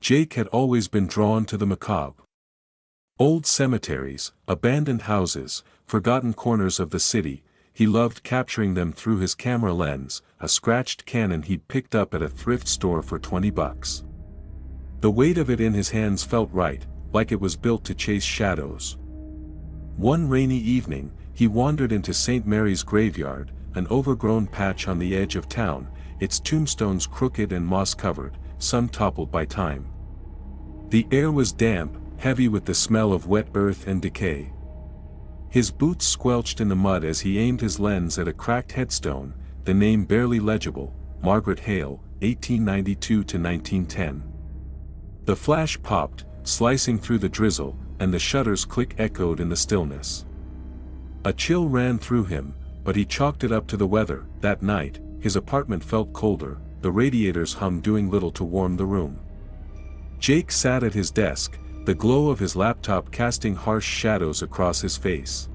Jake had always been drawn to the macabre. Old cemeteries, abandoned houses, forgotten corners of the city, he loved capturing them through his camera lens, a scratched Canon he'd picked up at a thrift store for $20. The weight of it in his hands felt right, like it was built to chase shadows. One rainy evening, he wandered into St. Mary's graveyard, an overgrown patch on the edge of town, its tombstones crooked and moss-covered, some toppled by time. The air was damp, heavy with the smell of wet earth and decay. His boots squelched in the mud as he aimed his lens at a cracked headstone, the name barely legible, Margaret Hale, 1892–1910. The flash popped, slicing through the drizzle, and the shutter's click echoed in the stillness. A chill ran through him, but he chalked it up to the weather. That night, his apartment felt colder, the radiators hummed doing little to warm the room. Jake sat at his desk, the glow of his laptop casting harsh shadows across his face.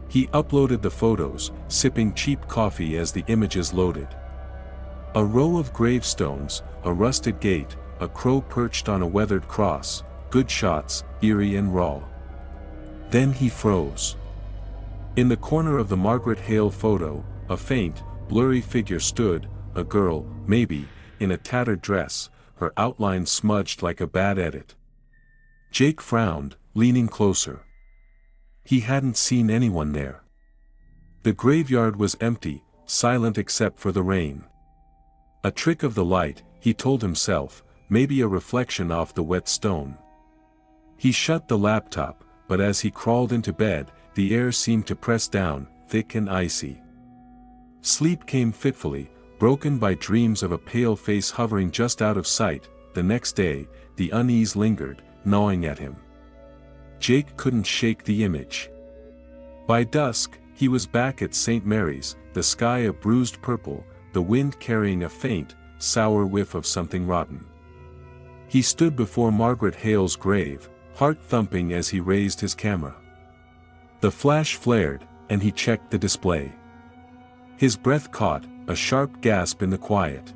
He uploaded the photos, sipping cheap coffee as the images loaded. A row of gravestones, a rusted gate, a crow perched on a weathered cross, good shots, eerie and raw. Then he froze. In the corner of the Margaret Hale photo, a faint, blurry figure stood, a girl, maybe, in a tattered dress, her outline smudged like a bad edit. Jake frowned, leaning closer. He hadn't seen anyone there. The graveyard was empty, silent except for the rain. A trick of the light, he told himself, maybe a reflection off the wet stone. He shut the laptop, but as he crawled into bed, the air seemed to press down, thick and icy. Sleep came fitfully, broken by dreams of a pale face hovering just out of sight. The next day, the unease lingered, gnawing at him. Jake couldn't shake the image. By dusk, he was back at St. Mary's, the sky a bruised purple, the wind carrying a faint, sour whiff of something rotten. He stood before Margaret Hale's grave, heart thumping as he raised his camera. The flash flared, and he checked the display. His breath caught, a sharp gasp in the quiet.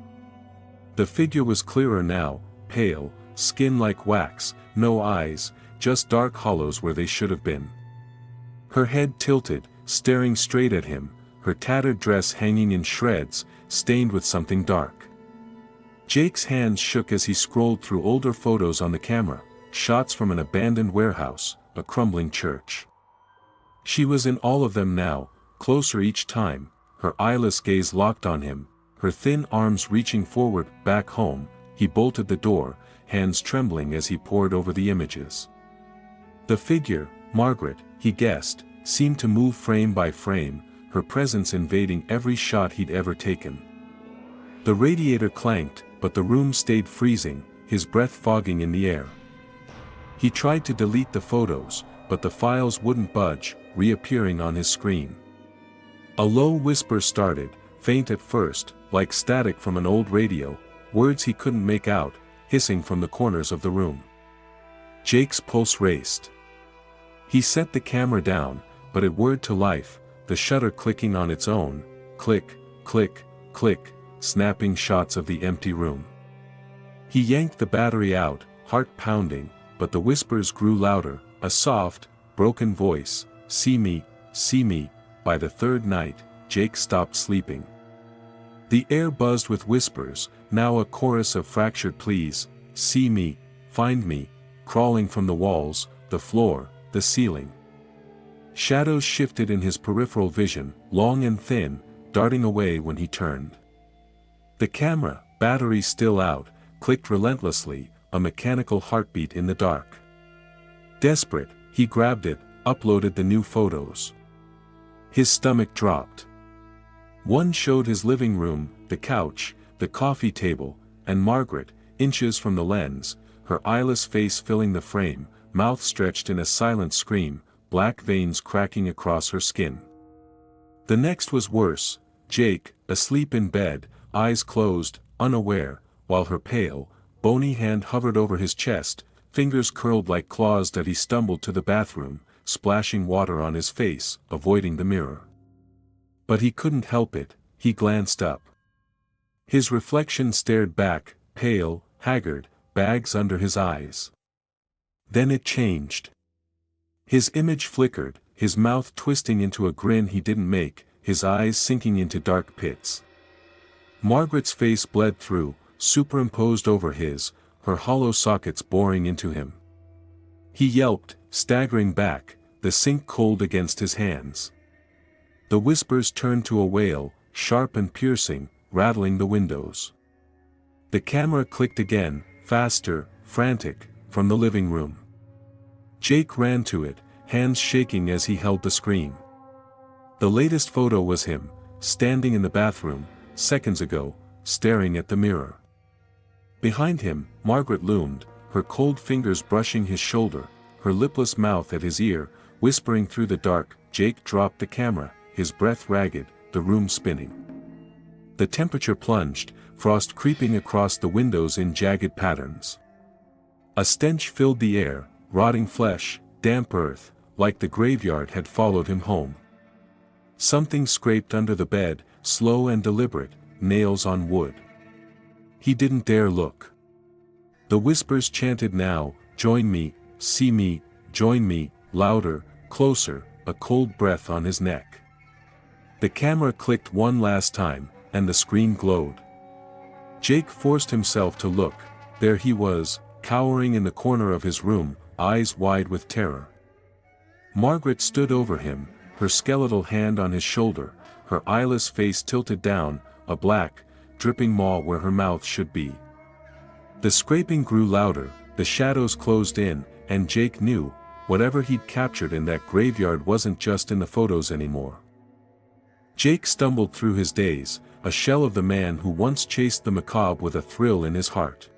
The figure was clearer now, pale, skin like wax, no eyes, just dark hollows where they should have been. Her head tilted, staring straight at him, her tattered dress hanging in shreds, stained with something dark. Jake's hands shook as he scrolled through older photos on the camera, shots from an abandoned warehouse, a crumbling church. She was in all of them now, closer each time, her eyeless gaze locked on him, her thin arms reaching forward. Back home, he bolted the door, hands trembling as he pored over the images. The figure, Margaret, he guessed, seemed to move frame by frame, her presence invading every shot he'd ever taken. The radiator clanked, but the room stayed freezing, his breath fogging in the air. He tried to delete the photos, but the files wouldn't budge, reappearing on his screen. A low whisper started, faint at first, like static from an old radio, words he couldn't make out, hissing from the corners of the room. Jake's pulse raced. He set the camera down, but it whirred to life, the shutter clicking on its own, click, click, click, snapping shots of the empty room. He yanked the battery out, heart pounding, but the whispers grew louder, a soft, broken voice, see me, see me. By the third night, Jake stopped sleeping. The air buzzed with whispers, now a chorus of fractured pleas, see me, find me, crawling from the walls, the floor, the ceiling. Shadows shifted in his peripheral vision, long and thin, darting away when he turned. The camera, battery still out, clicked relentlessly, a mechanical heartbeat in the dark. Desperate, he grabbed it, uploaded the new photos. His stomach dropped. One showed his living room, the couch, the coffee table, and Margaret, inches from the lens, her eyeless face filling the frame, mouth stretched in a silent scream, black veins cracking across her skin. The next was worse, Jake, asleep in bed, eyes closed, unaware, while her pale, bony hand hovered over his chest, fingers curled like claws that he stumbled to the bathroom, splashing water on his face, avoiding the mirror. But he couldn't help it, he glanced up. His reflection stared back, pale, haggard, bags under his eyes. Then it changed. His image flickered, his mouth twisting into a grin he didn't make, his eyes sinking into dark pits. Margaret's face bled through, superimposed over his, her hollow sockets boring into him. He yelped, staggering back, the sink cold against his hands. The whispers turned to a wail, sharp and piercing, rattling the windows. The camera clicked again, faster, frantic, from the living room. Jake ran to it, hands shaking as he held the screen. The latest photo was him, standing in the bathroom, seconds ago, staring at the mirror. Behind him, Margaret loomed, her cold fingers brushing his shoulder, her lipless mouth at his ear, whispering through the dark. Jake dropped the camera, his breath ragged, the room spinning. The temperature plunged, frost creeping across the windows in jagged patterns. A stench filled the air, rotting flesh, damp earth, like the graveyard had followed him home. Something scraped under the bed, slow and deliberate, nails on wood. He didn't dare look. The whispers chanted now, "Join me, see me, join me," louder, closer, a cold breath on his neck. The camera clicked one last time, and the screen glowed. Jake forced himself to look. There he was, cowering in the corner of his room, eyes wide with terror. Margaret stood over him, her skeletal hand on his shoulder, her eyeless face tilted down, a black, dripping maw where her mouth should be. The scraping grew louder, the shadows closed in, and Jake knew, whatever he'd captured in that graveyard wasn't just in the photos anymore. Jake stumbled through his days, a shell of the man who once chased the macabre with a thrill in his heart.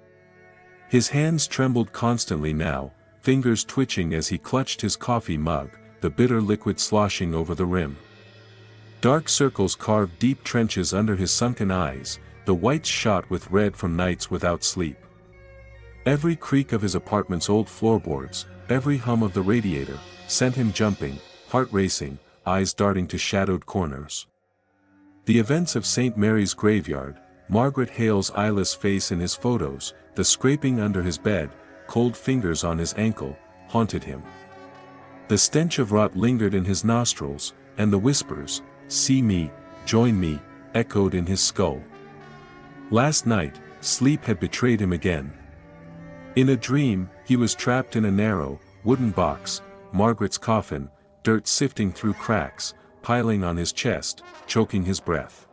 His hands trembled constantly now, fingers twitching as he clutched his coffee mug, the bitter liquid sloshing over the rim. Dark circles carved deep trenches under his sunken eyes, the whites shot with red from nights without sleep. Every creak of his apartment's old floorboards, every hum of the radiator, sent him jumping, heart racing, eyes darting to shadowed corners. The events of St. Mary's graveyard, Margaret Hale's eyeless face in his photos, the scraping under his bed, cold fingers on his ankle, haunted him. The stench of rot lingered in his nostrils, and the whispers, "See me, join me," echoed in his skull. Last night, sleep had betrayed him again. In a dream, he was trapped in a narrow, wooden box, Margaret's coffin, dirt sifting through cracks, piling on his chest, choking his breath.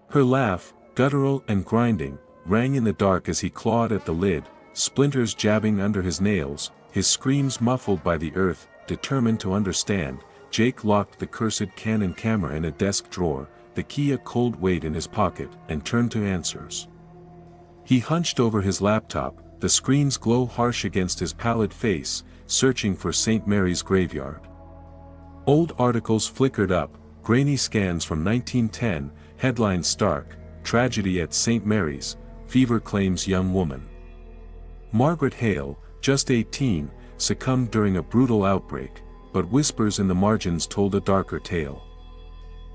Her laugh, guttural and grinding, rang in the dark as he clawed at the lid, splinters jabbing under his nails, his screams muffled by the earth. Determined to understand, Jake locked the cursed Canon camera in a desk drawer, the key a cold weight in his pocket, and turned to answers. He hunched over his laptop, the screen's glow harsh against his pallid face, searching for St. Mary's graveyard. Old articles flickered up, grainy scans from 1910, headlines stark, "Tragedy at St. Mary's, Fever Claims Young Woman." Margaret Hale, just 18, succumbed during a brutal outbreak, but whispers in the margins told a darker tale.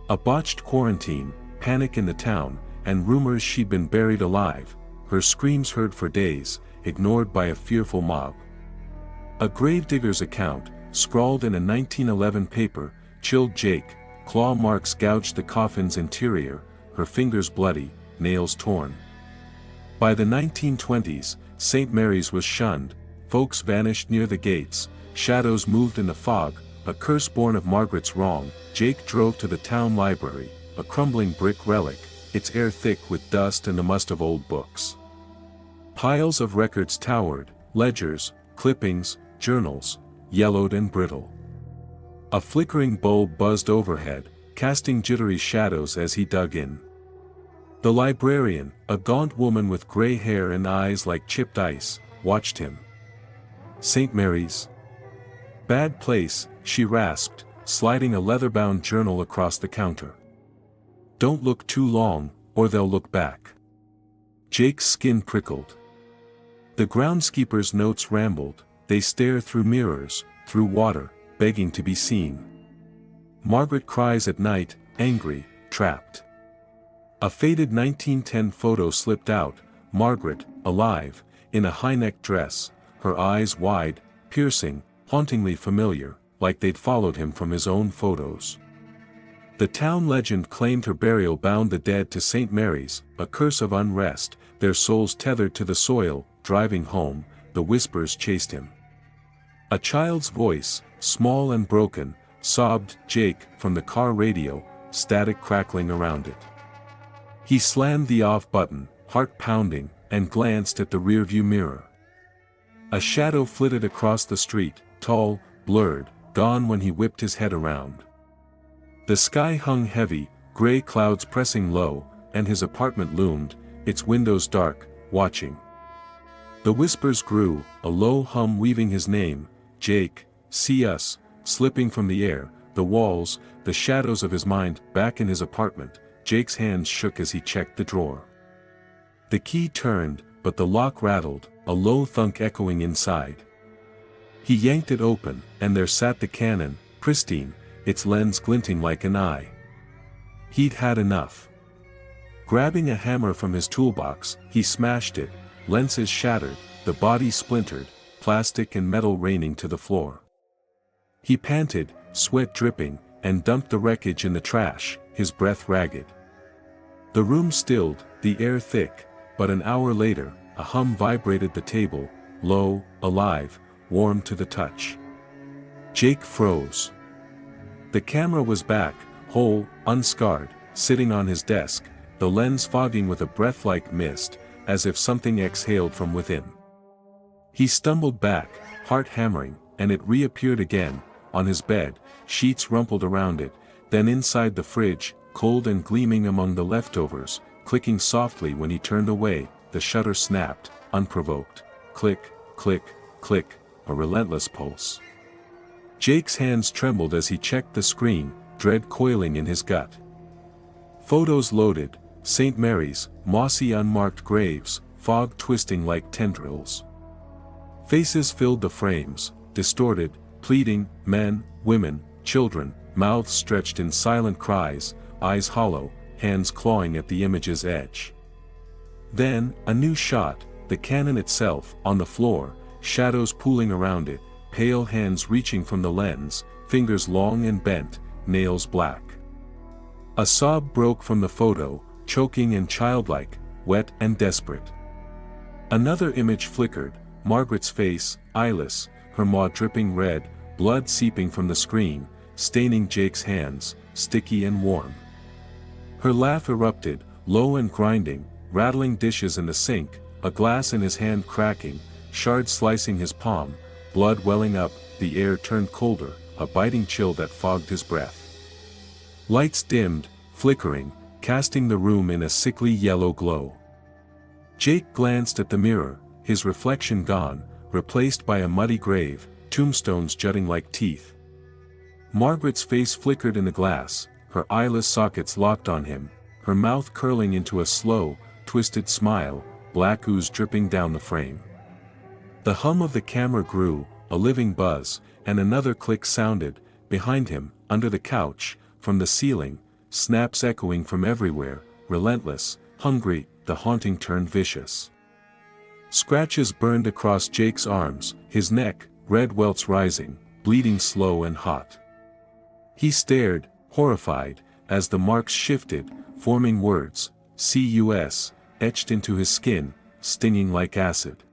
A botched quarantine, panic in the town, and rumors she'd been buried alive, her screams heard for days, ignored by a fearful mob. A gravedigger's account, scrawled in a 1911 paper, chilled Jake, claw marks gouged the coffin's interior, her fingers bloody, nails torn. By the 1920s, St. Mary's was shunned, folks vanished near the gates, shadows moved in the fog, a curse born of Margaret's wrong. Jake drove to the town library, a crumbling brick relic, its air thick with dust and the must of old books. Piles of records towered, ledgers, clippings, journals, yellowed and brittle. A flickering bulb buzzed overhead, casting jittery shadows as he dug in. The librarian, a gaunt woman with gray hair and eyes like chipped ice, watched him. "St. Mary's? Bad place," she rasped, sliding a leather-bound journal across the counter. "Don't look too long, or they'll look back." Jake's skin prickled. The groundskeeper's notes rambled, they stare through mirrors, through water, begging to be seen. Margaret cries at night, angry, trapped. A faded 1910 photo slipped out, Margaret, alive, in a high-necked dress, her eyes wide, piercing, hauntingly familiar, like they'd followed him from his own photos. The town legend claimed her burial bound the dead to St. Mary's, a curse of unrest, their souls tethered to the soil. Driving home, the whispers chased him. A child's voice, small and broken, sobbed "Jake" from the car radio, static crackling around it. He slammed the off button, heart pounding, and glanced at the rearview mirror. A shadow flitted across the street, tall, blurred, gone when he whipped his head around. The sky hung heavy, gray clouds pressing low, and his apartment loomed, its windows dark, watching. The whispers grew, a low hum weaving his name, "Jake, see us," slipping from the air, the walls, the shadows of his mind. Back in his apartment, Jake's hands shook as he checked the drawer. The key turned, but the lock rattled, a low thunk echoing inside. He yanked it open, and there sat the Canon, pristine, its lens glinting like an eye. He'd had enough. Grabbing a hammer from his toolbox, he smashed it, lenses shattered, the body splintered, plastic and metal raining to the floor. He panted, sweat dripping, and dumped the wreckage in the trash, his breath ragged. The room stilled, the air thick, but an hour later, a hum vibrated the table, low, alive, warm to the touch. Jake froze. The camera was back, whole, unscarred, sitting on his desk, the lens fogging with a breath-like mist, as if something exhaled from within. He stumbled back, heart hammering, and it reappeared again, on his bed, sheets rumpled around it, then inside the fridge, cold and gleaming among the leftovers, clicking softly when he turned away, the shutter snapped, unprovoked. Click, click, click, a relentless pulse. Jake's hands trembled as he checked the screen, dread coiling in his gut. Photos loaded, St. Mary's, mossy unmarked graves, fog twisting like tendrils. Faces filled the frames, distorted, pleading, men, women, children, mouths stretched in silent cries, eyes hollow, hands clawing at the image's edge. Then, a new shot, the Canon itself, on the floor, shadows pooling around it, pale hands reaching from the lens, fingers long and bent, nails black. A sob broke from the photo, choking and childlike, wet and desperate. Another image flickered, Margaret's face, eyeless, her maw dripping red, blood seeping from the screen, staining Jake's hands, sticky and warm. Her laugh erupted, low and grinding, rattling dishes in the sink, a glass in his hand cracking, shards slicing his palm, blood welling up, the air turned colder, a biting chill that fogged his breath. Lights dimmed, flickering, casting the room in a sickly yellow glow. Jake glanced at the mirror, his reflection gone, replaced by a muddy grave, tombstones jutting like teeth. Margaret's face flickered in the glass, her eyeless sockets locked on him, her mouth curling into a slow, twisted smile, black ooze dripping down the frame. The hum of the camera grew, a living buzz, and another click sounded, behind him, under the couch, from the ceiling, snaps echoing from everywhere, relentless, hungry, the haunting turned vicious. Scratches burned across Jake's arms, his neck, red welts rising, bleeding slow and hot. He stared, horrified, as the marks shifted, forming words, "CUS," etched into his skin, stinging like acid.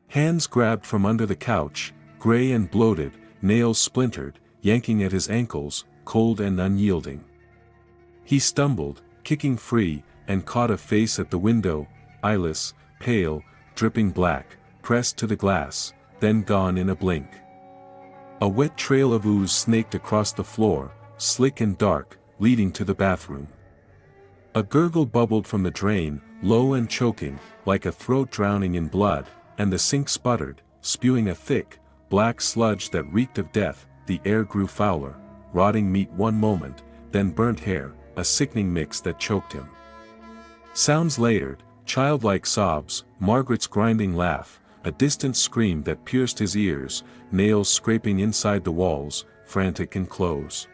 Hands grabbed from under the couch, gray and bloated, nails splintered, yanking at his ankles, cold and unyielding. He stumbled, kicking free, and caught a face at the window, eyeless, pale, dripping black, pressed to the glass, then gone in a blink. A wet trail of ooze snaked across the floor, slick and dark, leading to the bathroom. A gurgle bubbled from the drain, low and choking, like a throat drowning in blood, and the sink sputtered, spewing a thick, black sludge that reeked of death. The air grew fouler, rotting meat one moment, then burnt hair, a sickening mix that choked him. Sounds layered, childlike sobs, Margaret's grinding laugh, a distant scream that pierced his ears, nails scraping inside the walls, frantic and close.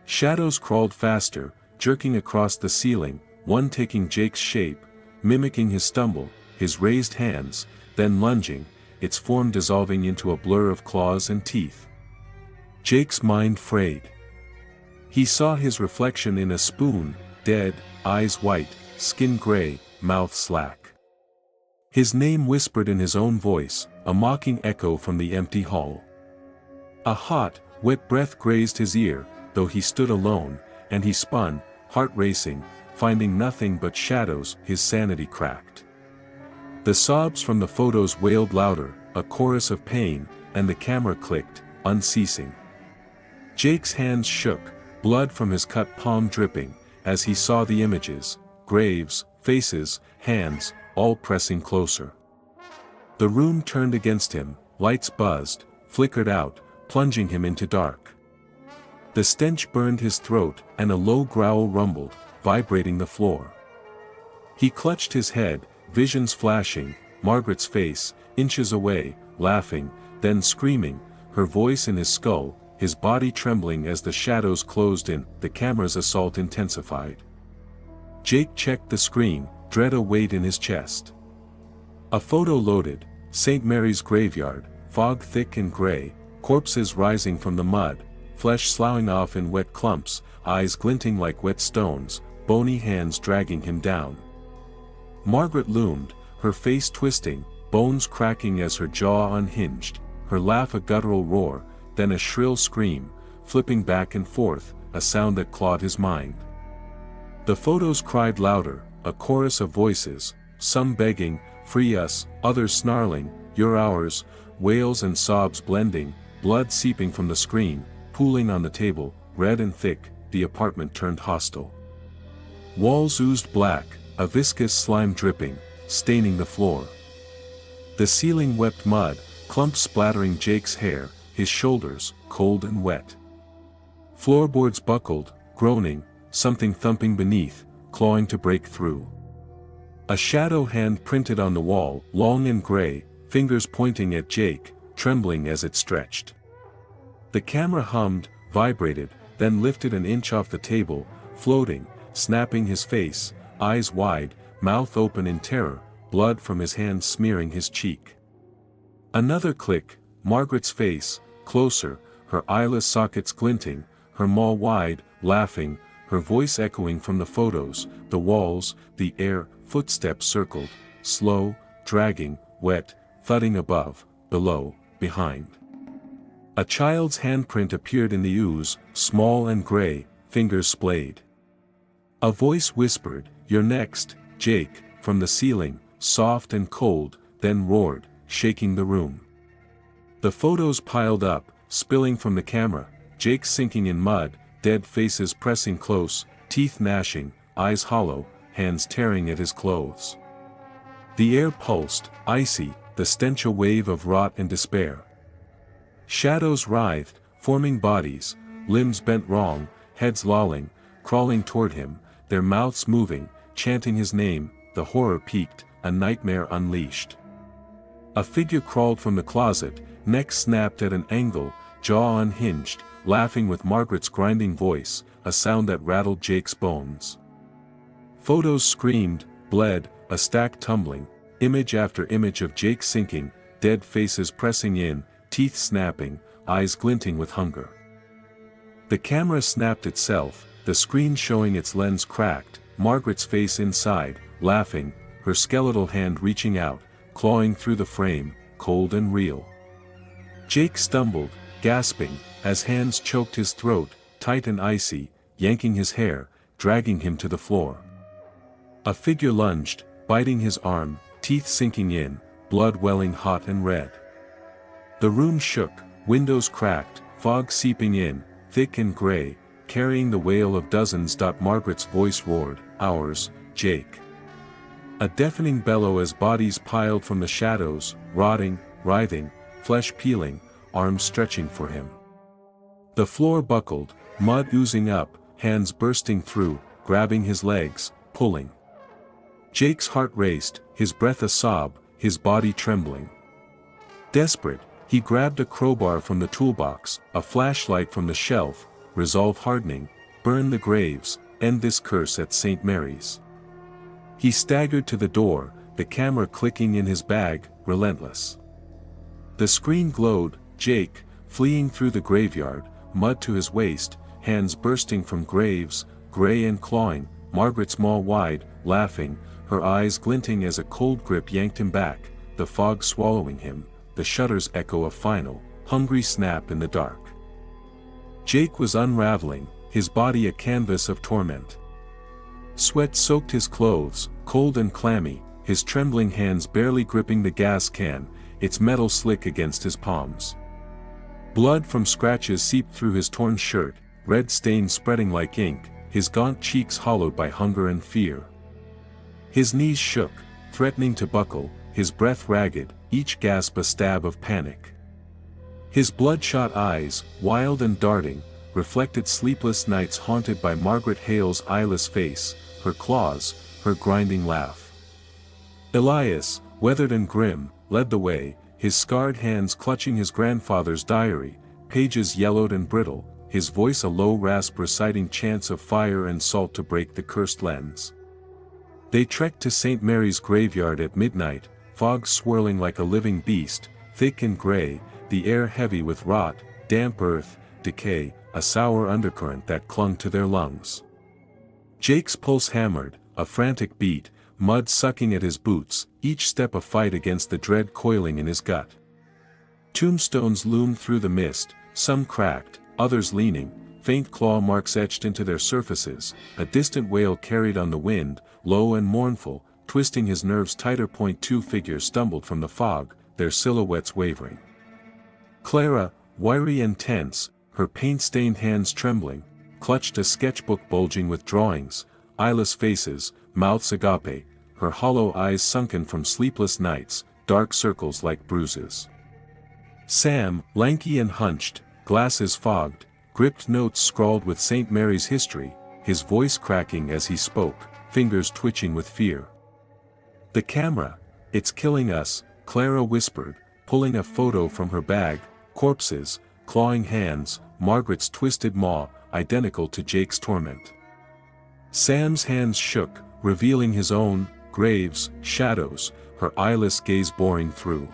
Shadows crawled faster, jerking across the ceiling, one taking Jake's shape, mimicking his stumble, his raised hands, then lunging, its form dissolving into a blur of claws and teeth. Jake's mind frayed. He saw his reflection in a spoon, dead, eyes white, skin gray, mouth slack. His name whispered in his own voice, a mocking echo from the empty hall. A hot, wet breath grazed his ear, though he stood alone, and he spun, heart racing, finding nothing but shadows. His sanity cracked. The sobs from the photos wailed louder, a chorus of pain, and the camera clicked, unceasing. Jake's hands shook, blood from his cut palm dripping, as he saw the images, graves, faces, hands, all pressing closer. The room turned against him, lights buzzed, flickered out, plunging him into dark. The stench burned his throat, and a low growl rumbled, vibrating the floor. He clutched his head, visions flashing, Margaret's face, inches away, laughing, then screaming, her voice in his skull, his body trembling as the shadows closed in. The camera's assault intensified. Jake checked the screen, dread a weight in his chest. A photo loaded, St. Mary's graveyard, fog thick and gray, corpses rising from the mud, flesh sloughing off in wet clumps, eyes glinting like wet stones, bony hands dragging him down. Margaret loomed, her face twisting, bones cracking as her jaw unhinged, her laugh a guttural roar, then a shrill scream, flipping back and forth, a sound that clawed his mind. The photos cried louder, a chorus of voices, some begging, "Free us," others snarling, "You're ours," wails and sobs blending, blood seeping from the screen, pooling on the table, red and thick. The apartment turned hostile. Walls oozed black, a viscous slime dripping, staining the floor. The ceiling wept mud, clumps splattering Jake's hair, his shoulders, cold and wet. Floorboards buckled, groaning, something thumping beneath, clawing to break through. A shadow hand printed on the wall, long and gray, fingers pointing at Jake, trembling as it stretched. The camera hummed, vibrated, then lifted an inch off the table, floating, snapping his face, eyes wide, mouth open in terror, blood from his hand smearing his cheek. Another click, Margaret's face, closer, her eyeless sockets glinting, her maw wide, laughing, her voice echoing from the photos, the walls, the air. Footsteps circled, slow, dragging, wet, thudding above, below, behind. A child's handprint appeared in the ooze, small and gray, fingers splayed. A voice whispered, "You're next, Jake," from the ceiling, soft and cold, then roared, shaking the room. The photos piled up, spilling from the camera, Jake sinking in mud, dead faces pressing close, teeth gnashing, eyes hollow, hands tearing at his clothes. The air pulsed, icy, the stench a wave of rot and despair. Shadows writhed, forming bodies, limbs bent wrong, heads lolling, crawling toward him, their mouths moving, chanting his name. The horror peaked, a nightmare unleashed. A figure crawled from the closet, neck snapped at an angle, jaw unhinged, laughing with Margaret's grinding voice, a sound that rattled Jake's bones. Photos screamed, bled, a stack tumbling, image after image of Jake sinking, dead faces pressing in, teeth snapping, eyes glinting with hunger. The camera snapped itself, the screen showing its lens cracked, Margaret's face inside, laughing, her skeletal hand reaching out, clawing through the frame, cold and real. Jake stumbled, gasping, as hands choked his throat, tight and icy, yanking his hair, dragging him to the floor. A figure lunged, biting his arm, teeth sinking in, blood welling hot and red. The room shook, windows cracked, fog seeping in, thick and gray, carrying the wail of dozens. Margaret's voice roared, "Ours, Jake." A deafening bellow as bodies piled from the shadows, rotting, writhing, flesh peeling, arms stretching for him. The floor buckled, mud oozing up, hands bursting through, grabbing his legs, pulling. Jake's heart raced, his breath a sob, his body trembling. Desperate, he grabbed a crowbar from the toolbox, a flashlight from the shelf, resolve hardening, burn the graves, end this curse at St. Mary's. He staggered to the door, the camera clicking in his bag, relentless. The screen glowed, Jake, fleeing through the graveyard, mud to his waist, hands bursting from graves, gray and clawing, Margaret's maw wide, laughing, her eyes glinting as a cold grip yanked him back, the fog swallowing him, the shutters echo a final, hungry snap in the dark. Jake was unraveling, his body a canvas of torment. Sweat soaked his clothes, cold and clammy, his trembling hands barely gripping the gas can, its metal slick against his palms. Blood from scratches seeped through his torn shirt, red stains spreading like ink, his gaunt cheeks hollowed by hunger and fear. His knees shook, threatening to buckle, his breath ragged, each gasp a stab of panic. His bloodshot eyes, wild and darting, reflected sleepless nights haunted by Margaret Hale's eyeless face, her claws, her grinding laugh. Elias, weathered and grim, led the way, his scarred hands clutching his grandfather's diary, pages yellowed and brittle, his voice a low rasp reciting chants of fire and salt to break the cursed lens. They trekked to St. Mary's graveyard at midnight, fog swirling like a living beast, thick and gray, the air heavy with rot, damp earth, decay, a sour undercurrent that clung to their lungs. Jake's pulse hammered, a frantic beat, mud sucking at his boots, each step a fight against the dread coiling in his gut. Tombstones loomed through the mist, some cracked, others leaning, faint claw marks etched into their surfaces, a distant wail carried on the wind, low and mournful, twisting his nerves tighter. Two figures stumbled from the fog, their silhouettes wavering. Clara, wiry and tense, her paint-stained hands trembling, clutched a sketchbook bulging with drawings, eyeless faces, mouths agape, her hollow eyes sunken from sleepless nights, dark circles like bruises. Sam, lanky and hunched, glasses fogged, gripped notes scrawled with St. Mary's history, his voice cracking as he spoke, fingers twitching with fear. "The camera, it's killing us," Clara whispered, pulling a photo from her bag, corpses, clawing hands, Margaret's twisted maw, identical to Jake's torment. Sam's hands shook, revealing his own, graves, shadows, her eyeless gaze boring through.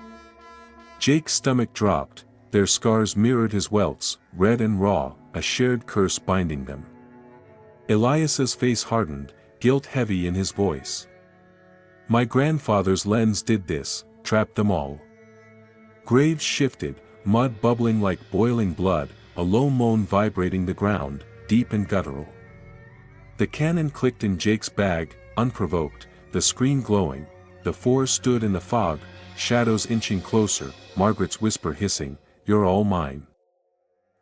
Jake's stomach dropped, their scars mirrored his welts, red and raw, a shared curse binding them. Elias's face hardened, guilt heavy in his voice. "My grandfather's lens did this, trapped them all." Graves shifted, mud bubbling like boiling blood, a low moan vibrating the ground, deep and guttural. The cannon clicked in Jake's bag, unprovoked, the screen glowing, the four stood in the fog, shadows inching closer, Margaret's whisper hissing, "You're all mine."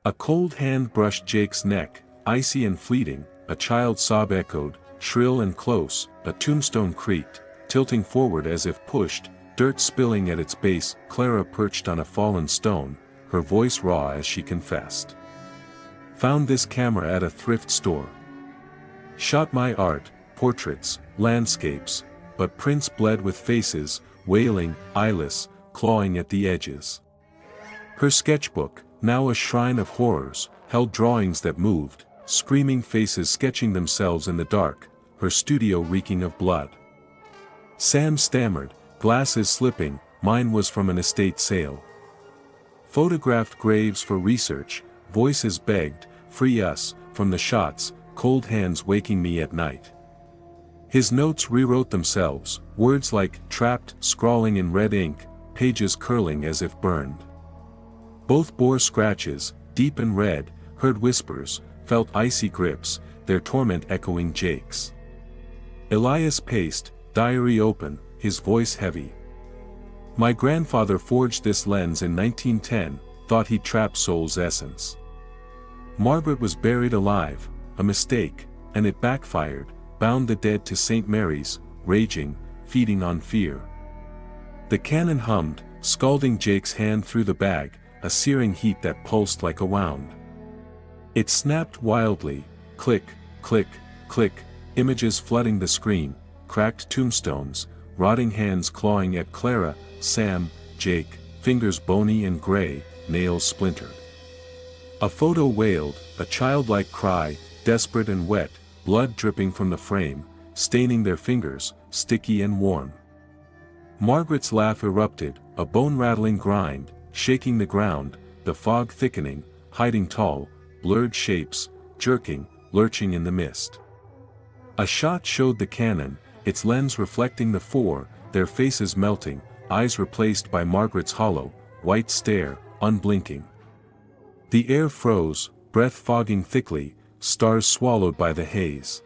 A cold hand brushed Jake's neck, icy and fleeting, a child's sob echoed, shrill and close, a tombstone creaked, tilting forward as if pushed, dirt spilling at its base. Clara perched on a fallen stone, her voice raw as she confessed. "Found this camera at a thrift store. Shot my art, portraits, landscapes, but prints bled with faces, wailing, eyeless, clawing at the edges." Her sketchbook, now a shrine of horrors, held drawings that moved, screaming faces sketching themselves in the dark, her studio reeking of blood. Sam stammered, glasses slipping, "Mine was from an estate sale." Photographed graves for research, voices begged, "Free us," from the shots, cold hands waking me at night. His notes rewrote themselves, words like "trapped" scrawling in red ink, pages curling as if burned. Both bore scratches, deep and red, heard whispers, felt icy grips, their torment echoing Jake's. Elias paced, diary open, his voice heavy. "My grandfather forged this lens in 1910, thought he trapped soul's essence. Margaret was buried alive, a mistake, and it backfired, bound the dead to St. Mary's, raging, feeding on fear." The cannon hummed, scalding Jake's hand through the bag, a searing heat that pulsed like a wound. It snapped wildly, click, click, click, images flooding the screen, cracked tombstones, rotting hands clawing at Clara, Sam, Jake, fingers bony and gray, nails splintered. A photo wailed, a childlike cry, desperate and wet, blood dripping from the frame, staining their fingers, sticky and warm. Margaret's laugh erupted, a bone-rattling grind, shaking the ground, the fog thickening, hiding tall, blurred shapes, jerking, lurching in the mist. A shot showed the cannon, its lens reflecting the four, their faces melting, eyes replaced by Margaret's hollow, white stare, unblinking. The air froze, breath fogging thickly, stars swallowed by the haze.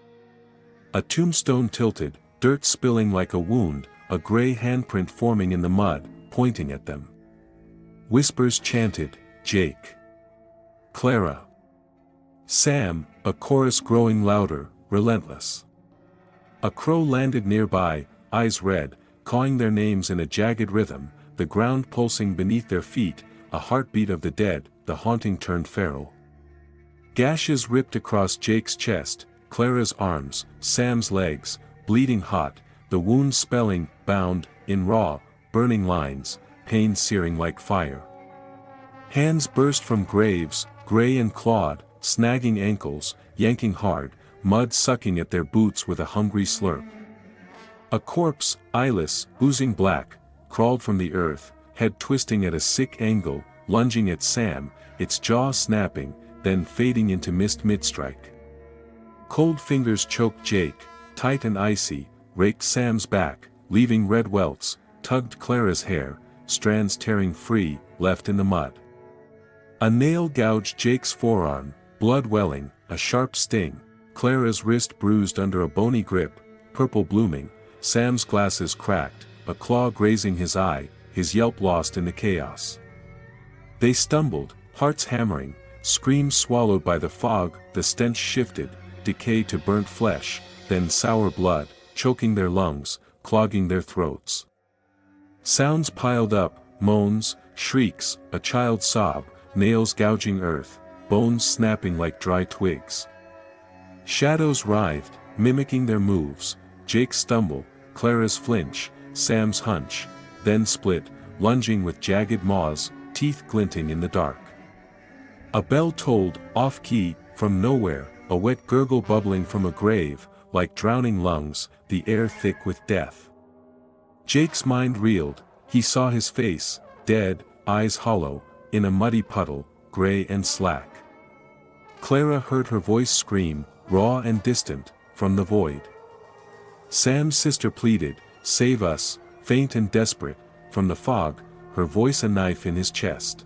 A tombstone tilted, dirt spilling like a wound, a gray handprint forming in the mud, pointing at them. Whispers chanted, "Jake. Clara. Sam," a chorus growing louder, relentless. A crow landed nearby, eyes red, cawing their names in a jagged rhythm, the ground pulsing beneath their feet, a heartbeat of the dead, the haunting turned feral. Gashes ripped across Jake's chest, Clara's arms, Sam's legs, bleeding hot, the wounds spelling, bound, in raw, burning lines, pain searing like fire. Hands burst from graves, gray and clawed, snagging ankles, yanking hard, mud sucking at their boots with a hungry slurp. A corpse, eyeless, oozing black, crawled from the earth, head twisting at a sick angle, lunging at Sam, its jaw snapping, then fading into mist mid-strike. Cold fingers choked Jake, tight and icy, raked Sam's back, leaving red welts, tugged Clara's hair, strands tearing free, left in the mud. A nail gouged Jake's forearm, blood welling, a sharp sting, Clara's wrist bruised under a bony grip, purple blooming, Sam's glasses cracked, a claw grazing his eye, his yelp lost in the chaos. They stumbled, hearts hammering, screams swallowed by the fog, the stench shifted, decay to burnt flesh, then sour blood, choking their lungs, clogging their throats. Sounds piled up, moans, shrieks, a child's sob, nails gouging earth, bones snapping like dry twigs. Shadows writhed, mimicking their moves, Jake's stumble, Clara's flinch, Sam's hunch, then split, lunging with jagged maws, teeth glinting in the dark. A bell tolled, off-key, from nowhere, a wet gurgle bubbling from a grave, like drowning lungs, the air thick with death. Jake's mind reeled, he saw his face, dead, eyes hollow, in a muddy puddle, gray and slack. Clara heard her voice scream, raw and distant, from the void. Sam's sister pleaded, "Save us," faint and desperate, from the fog, her voice a knife in his chest.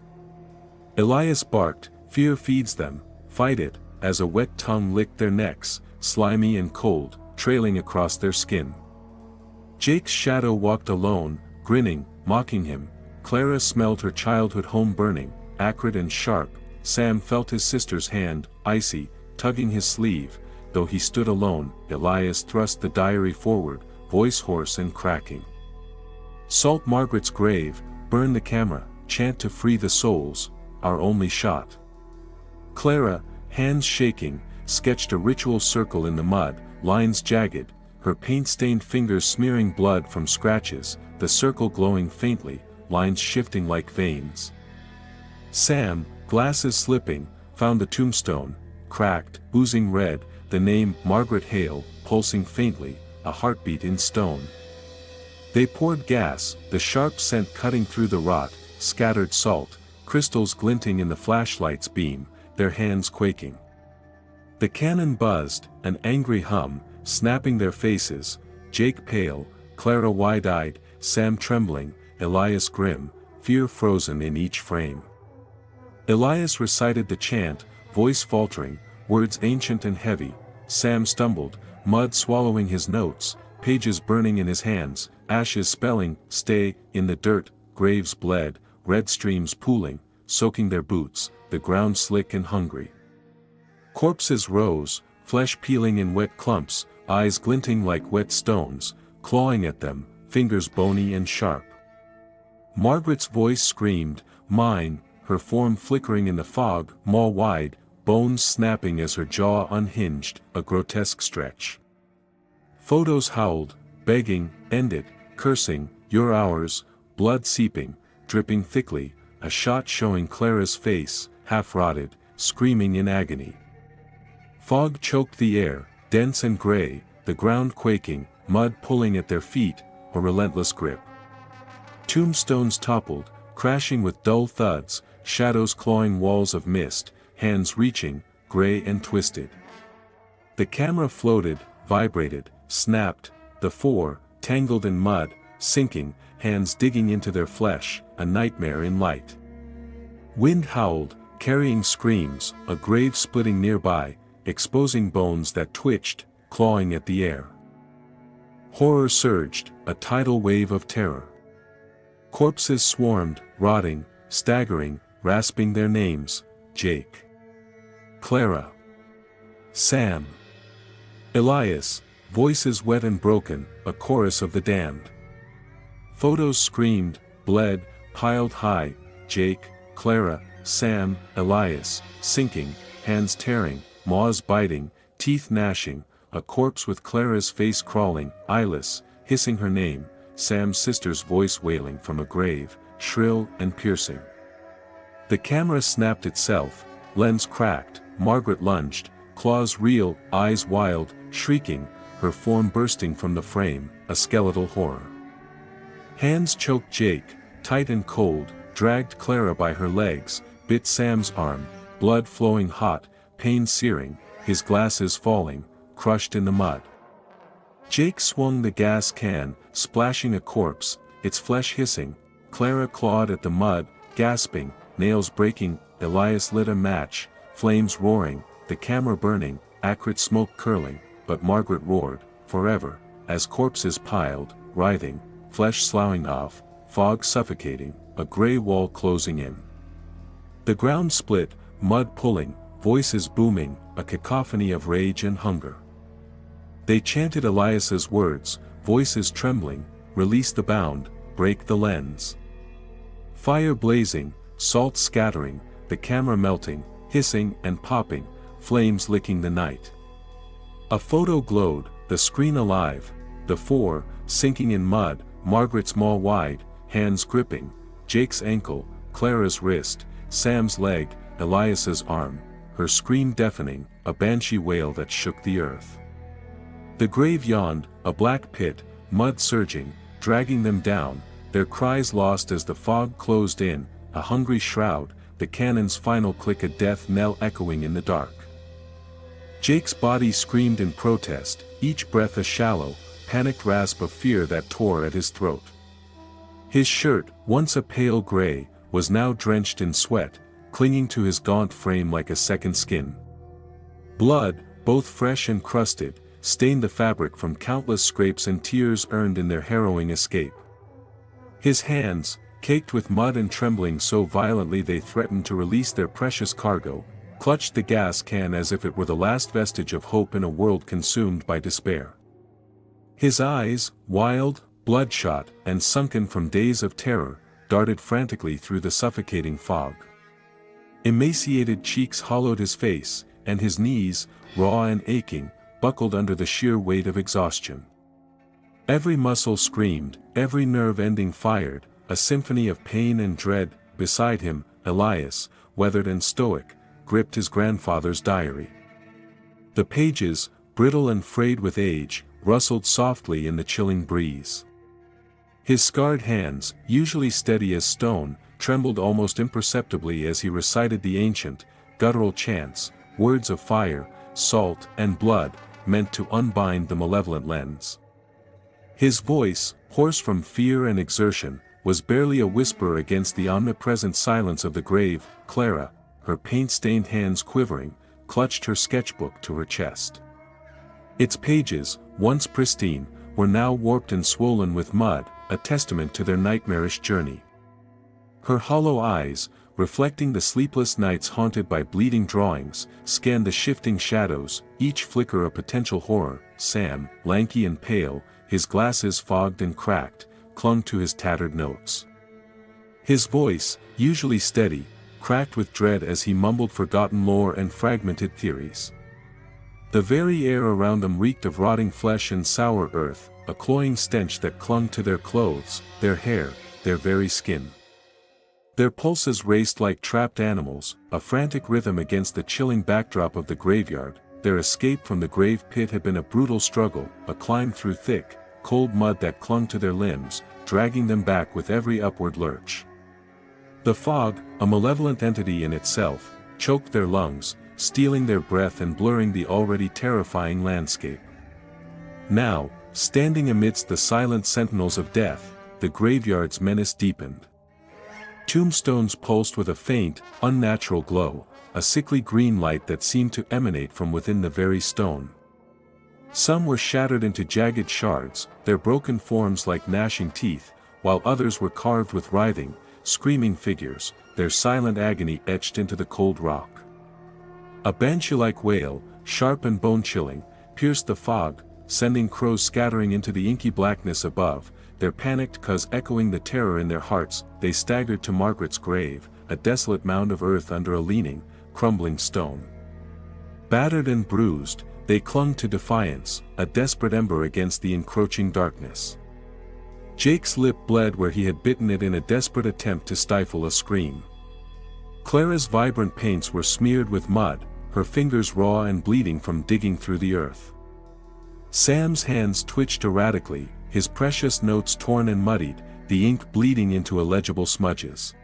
Elias barked, "Fear feeds them, fight it," as a wet tongue licked their necks, slimy and cold, trailing across their skin. Jake's shadow walked alone, grinning, mocking him. Clara smelled her childhood home burning, acrid and sharp. Sam felt his sister's hand, icy, tugging his sleeve. Though he stood alone, Elias thrust the diary forward, voice hoarse and cracking. "Salt Margaret's grave, burn the camera, chant to free the souls, our only shot." Clara, hands shaking, sketched a ritual circle in the mud, lines jagged, her paint-stained fingers smearing blood from scratches, the circle glowing faintly, lines shifting like veins. Sam, glasses slipping, found the tombstone, cracked, oozing red, the name Margaret Hale, pulsing faintly, a heartbeat in stone. They poured gas, the sharp scent cutting through the rot, scattered salt, crystals glinting in the flashlight's beam, their hands quaking. The cannon buzzed, an angry hum, snapping their faces, Jake pale, Clara wide-eyed, Sam trembling, Elias grim, fear frozen in each frame. Elias recited the chant, voice faltering, words ancient and heavy. Sam stumbled, mud swallowing his notes, pages burning in his hands, ashes spelling, "Stay," in the dirt, graves bled, red streams pooling, soaking their boots, the ground slick and hungry. Corpses rose, flesh peeling in wet clumps, eyes glinting like wet stones, clawing at them, fingers bony and sharp. Margaret's voice screamed, "Mine," her form flickering in the fog, maw-wide, bones snapping as her jaw unhinged, a grotesque stretch. Photos howled, begging, "End it," cursing, "You're ours," blood seeping, dripping thickly, a shot showing Clara's face, half-rotted, screaming in agony. Fog choked the air, dense and gray, the ground quaking, mud pulling at their feet, a relentless grip. Tombstones toppled, crashing with dull thuds, shadows clawing walls of mist, hands reaching, gray and twisted. The camera floated, vibrated, snapped, the four, tangled in mud, sinking, hands digging into their flesh, a nightmare in light. Wind howled, carrying screams, a grave splitting nearby, exposing bones that twitched, clawing at the air. Horror surged, a tidal wave of terror. Corpses swarmed, rotting, staggering, rasping their names: Jake, Clara, Sam, Elias, voices wet and broken, a chorus of the damned. Photos screamed, bled, piled high: Jake, Clara, Sam, Elias, sinking, hands tearing, maws biting, teeth gnashing, a corpse with Clara's face crawling, eyeless, hissing her name, Sam's sister's voice wailing from a grave, shrill and piercing. The camera snapped itself, lens cracked, Margaret lunged, claws real, eyes wild, shrieking, her form bursting from the frame, a skeletal horror. Hands choked Jake, tight and cold, dragged Clara by her legs, bit Sam's arm, blood flowing hot, pain searing, his glasses falling, crushed in the mud. Jake swung the gas can, splashing a corpse, its flesh hissing. Clara clawed at the mud, gasping, nails breaking. Elias lit a match, flames roaring, the camera burning, acrid smoke curling, but Margaret roared, forever, as corpses piled, writhing, flesh sloughing off, fog suffocating, a gray wall closing in. The ground split, mud pulling, voices booming, a cacophony of rage and hunger. They chanted Elias's words, voices trembling: release the bound, break the lens. Fire blazing, salt scattering, the camera melting, hissing and popping, flames licking the night. A photo glowed, the screen alive, the four, sinking in mud, Margaret's maw wide, hands gripping, Jake's ankle, Clara's wrist, Sam's leg, Elias's arm, her scream deafening, a banshee wail that shook the earth. The grave yawned, a black pit, mud surging, dragging them down, their cries lost as the fog closed in, a hungry shroud, the cannon's final click, a death knell echoing in the dark. Jake's body screamed in protest, each breath a shallow, panicked rasp of fear that tore at his throat. His shirt, once a pale gray, was now drenched in sweat, clinging to his gaunt frame like a second skin. Blood, both fresh and crusted, stained the fabric from countless scrapes and tears earned in their harrowing escape. His hands, caked with mud and trembling so violently they threatened to release their precious cargo, clutched the gas can as if it were the last vestige of hope in a world consumed by despair. His eyes, wild, bloodshot, and sunken from days of terror, darted frantically through the suffocating fog. Emaciated cheeks hollowed his face, and his knees, raw and aching, buckled under the sheer weight of exhaustion. Every muscle screamed, every nerve ending fired, a symphony of pain and dread. Beside him, Elias, weathered and stoic, gripped his grandfather's diary. The pages, brittle and frayed with age, rustled softly in the chilling breeze. His scarred hands, usually steady as stone, trembled almost imperceptibly as he recited the ancient, guttural chants, words of fire, salt and blood, meant to unbind the malevolent lens. His voice, hoarse from fear and exertion, was barely a whisper against the omnipresent silence of the grave. Clara, her paint-stained hands quivering, clutched her sketchbook to her chest. Its pages, once pristine, were now warped and swollen with mud, a testament to their nightmarish journey. Her hollow eyes, reflecting the sleepless nights haunted by bleeding drawings, scanned the shifting shadows, each flicker a potential horror. Sam, lanky and pale, his glasses fogged and cracked, clung to his tattered notes. His voice, usually steady, cracked with dread as he mumbled forgotten lore and fragmented theories. The very air around them reeked of rotting flesh and sour earth, a cloying stench that clung to their clothes, their hair, their very skin. Their pulses raced like trapped animals, a frantic rhythm against the chilling backdrop of the graveyard. Their escape from the grave pit had been a brutal struggle, a climb through thick, cold mud that clung to their limbs, dragging them back with every upward lurch. The fog, a malevolent entity in itself, choked their lungs, stealing their breath and blurring the already terrifying landscape. Now, standing amidst the silent sentinels of death, the graveyard's menace deepened. Tombstones pulsed with a faint, unnatural glow, a sickly green light that seemed to emanate from within the very stone. Some were shattered into jagged shards, their broken forms like gnashing teeth, while others were carved with writhing, screaming figures, their silent agony etched into the cold rock. A banshee-like wail, sharp and bone-chilling, pierced the fog, sending crows scattering into the inky blackness above, their panicked cuz echoing the terror in their hearts. They staggered to Margaret's grave, a desolate mound of earth under a leaning, crumbling stone. Battered and bruised, they clung to defiance, a desperate ember against the encroaching darkness. Jake's lip bled where he had bitten it in a desperate attempt to stifle a scream. Clara's vibrant paints were smeared with mud, her fingers raw and bleeding from digging through the earth. Sam's hands twitched erratically, his precious notes torn and muddied, the ink bleeding into illegible smudges.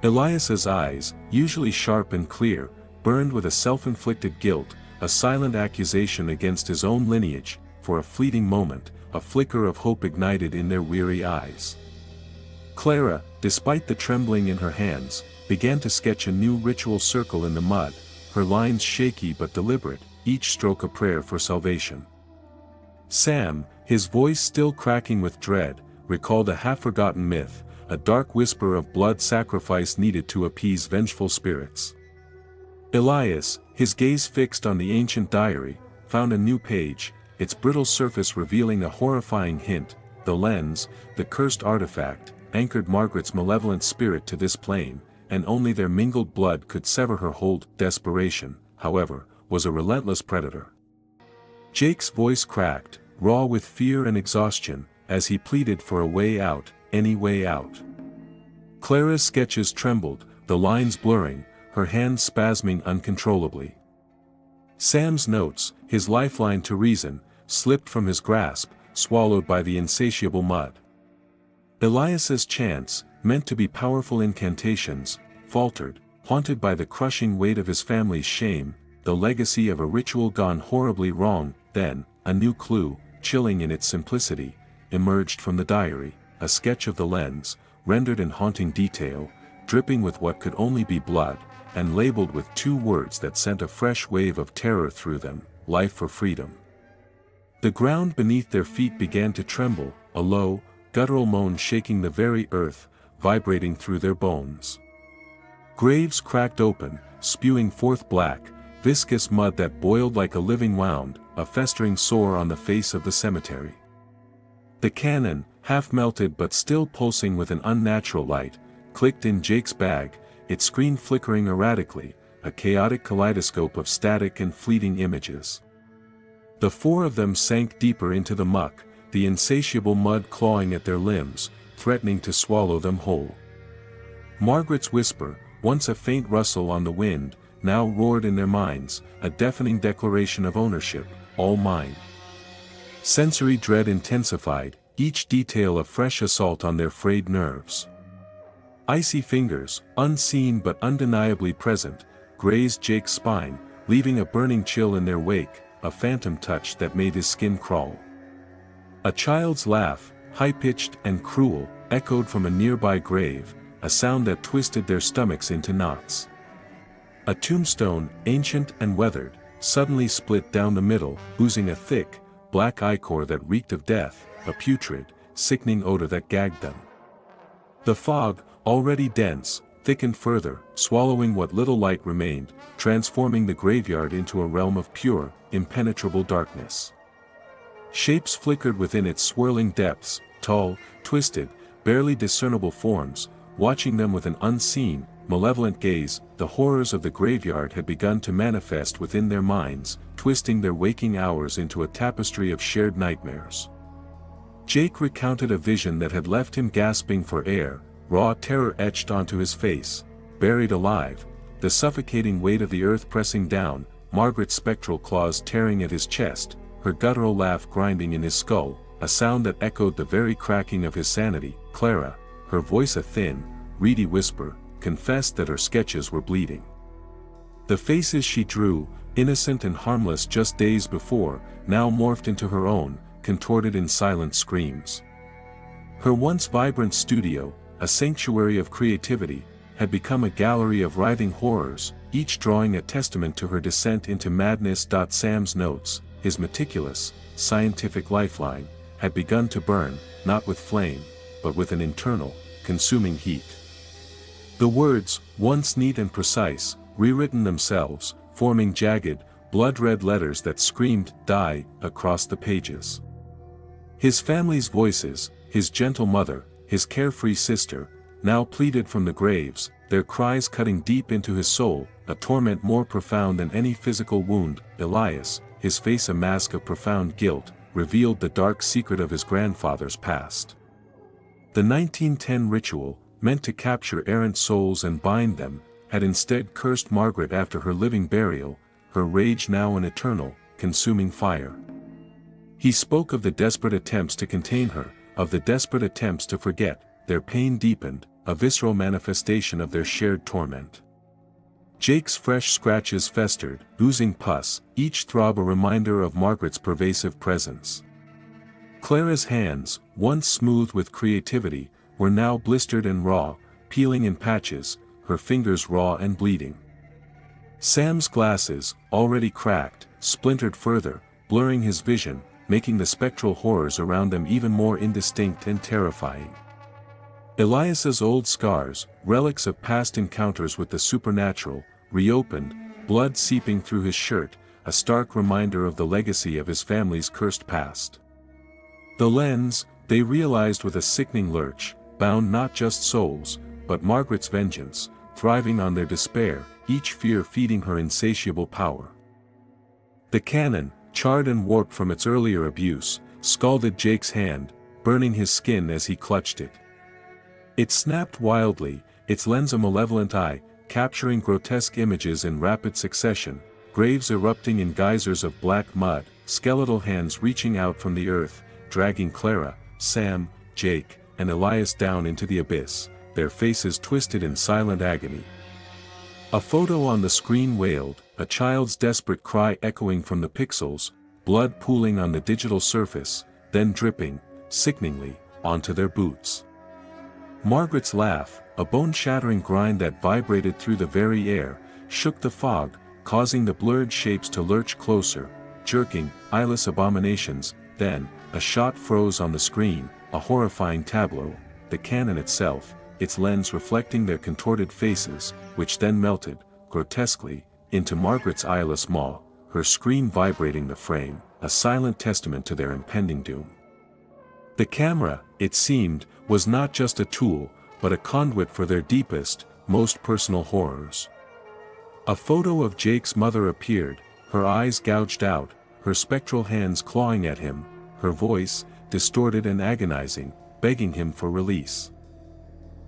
Elias's eyes, usually sharp and clear, burned with a self-inflicted guilt, a silent accusation against his own lineage. For a fleeting moment, a flicker of hope ignited in their weary eyes. Clara, despite the trembling in her hands, began to sketch a new ritual circle in the mud, her lines shaky but deliberate, each stroke a prayer for salvation. Sam, his voice still cracking with dread, recalled a half-forgotten myth, a dark whisper of blood sacrifice needed to appease vengeful spirits. Elias, his gaze fixed on the ancient diary, found a new page, its brittle surface revealing a horrifying hint. The lens, the cursed artifact, anchored Margaret's malevolent spirit to this plane, and only their mingled blood could sever her hold. Desperation, however, was a relentless predator. Jake's voice cracked, raw with fear and exhaustion, as he pleaded for a way out, any way out. Clara's sketches trembled, the lines blurring, her hands spasming uncontrollably. Sam's notes, his lifeline to reason, slipped from his grasp, swallowed by the insatiable mud. Elias's chants, meant to be powerful incantations, faltered, haunted by the crushing weight of his family's shame, the legacy of a ritual gone horribly wrong. Then, a new clue, chilling in its simplicity, emerged from the diary, a sketch of the lens, rendered in haunting detail, dripping with what could only be blood, and labeled with two words that sent a fresh wave of terror through them: life for freedom. The ground beneath their feet began to tremble, a low, guttural moan shaking the very earth, vibrating through their bones. Graves cracked open, spewing forth black, viscous mud that boiled like a living wound, a festering sore on the face of the cemetery. The cannon, half melted but still pulsing with an unnatural light, clicked in Jake's bag, its screen flickering erratically, a chaotic kaleidoscope of static and fleeting images. The four of them sank deeper into the muck, the insatiable mud clawing at their limbs, threatening to swallow them whole. Margaret's whisper, once a faint rustle on the wind, now roared in their minds, a deafening declaration of ownership: all mine. Sensory dread intensified, each detail a fresh assault on their frayed nerves. Icy fingers, unseen but undeniably present, grazed Jake's spine, leaving a burning chill in their wake, a phantom touch that made his skin crawl. A child's laugh, high-pitched and cruel, echoed from a nearby grave, a sound that twisted their stomachs into knots. A tombstone, ancient and weathered, suddenly split down the middle, oozing a thick, black ichor that reeked of death, a putrid, sickening odor that gagged them. The fog, already dense, thickened further, swallowing what little light remained, transforming the graveyard into a realm of pure, impenetrable darkness. Shapes flickered within its swirling depths, tall, twisted, barely discernible forms. Watching them with an unseen, malevolent gaze, the horrors of the graveyard had begun to manifest within their minds, twisting their waking hours into a tapestry of shared nightmares. Jake recounted a vision that had left him gasping for air, raw terror etched onto his face. Buried alive, the suffocating weight of the earth pressing down, Margaret's spectral claws tearing at his chest, her guttural laugh grinding in his skull, a sound that echoed the very cracking of his sanity. Clara, her voice a thin, reedy whisper, confessed that her sketches were bleeding. The faces she drew, innocent and harmless just days before, now morphed into her own, contorted in silent screams. Her once vibrant studio, a sanctuary of creativity, had become a gallery of writhing horrors, each drawing a testament to her descent into madness. Sam's notes, his meticulous, scientific lifeline, had begun to burn, not with flame, but with an internal, consuming heat. The words, once neat and precise, rewritten themselves, forming jagged, blood-red letters that screamed, "Die," across the pages. His family's voices, his gentle mother, his carefree sister, now pleaded from the graves, their cries cutting deep into his soul, a torment more profound than any physical wound. Elias, his face a mask of profound guilt, revealed the dark secret of his grandfather's past. The 1910 ritual, meant to capture errant souls and bind them, had instead cursed Margaret after her living burial, her rage now an eternal, consuming fire. He spoke of the desperate attempts to contain her, of the desperate attempts to forget. Their pain deepened, a visceral manifestation of their shared torment. Jake's fresh scratches festered, oozing pus, each throb a reminder of Margaret's pervasive presence. Clara's hands, once smooth with creativity, were now blistered and raw, peeling in patches, her fingers raw and bleeding. Sam's glasses, already cracked, splintered further, blurring his vision, making the spectral horrors around them even more indistinct and terrifying. Elias's old scars, relics of past encounters with the supernatural, reopened, blood seeping through his shirt, a stark reminder of the legacy of his family's cursed past. The lens, they realized with a sickening lurch, bound not just souls, but Margaret's vengeance, thriving on their despair, each fear feeding her insatiable power. The cannon, charred and warped from its earlier abuse, scalded Jake's hand, burning his skin as he clutched it. It snapped wildly, its lens a malevolent eye, capturing grotesque images in rapid succession, graves erupting in geysers of black mud, skeletal hands reaching out from the earth, dragging Clara, Sam, Jake, and Elias down into the abyss, their faces twisted in silent agony. A photo on the screen wailed, a child's desperate cry echoing from the pixels, blood pooling on the digital surface, then dripping, sickeningly, onto their boots. Margaret's laugh, a bone-shattering grind that vibrated through the very air, shook the fog, causing the blurred shapes to lurch closer, jerking, eyeless abominations. Then, a shot froze on the screen, a horrifying tableau, the cannon itself, its lens reflecting their contorted faces, which then melted, grotesquely, into Margaret's eyeless maw, her scream vibrating the frame, a silent testament to their impending doom. The camera, it seemed, was not just a tool, but a conduit for their deepest, most personal horrors. A photo of Jake's mother appeared, her eyes gouged out, her spectral hands clawing at him, her voice, distorted and agonizing, begging him for release.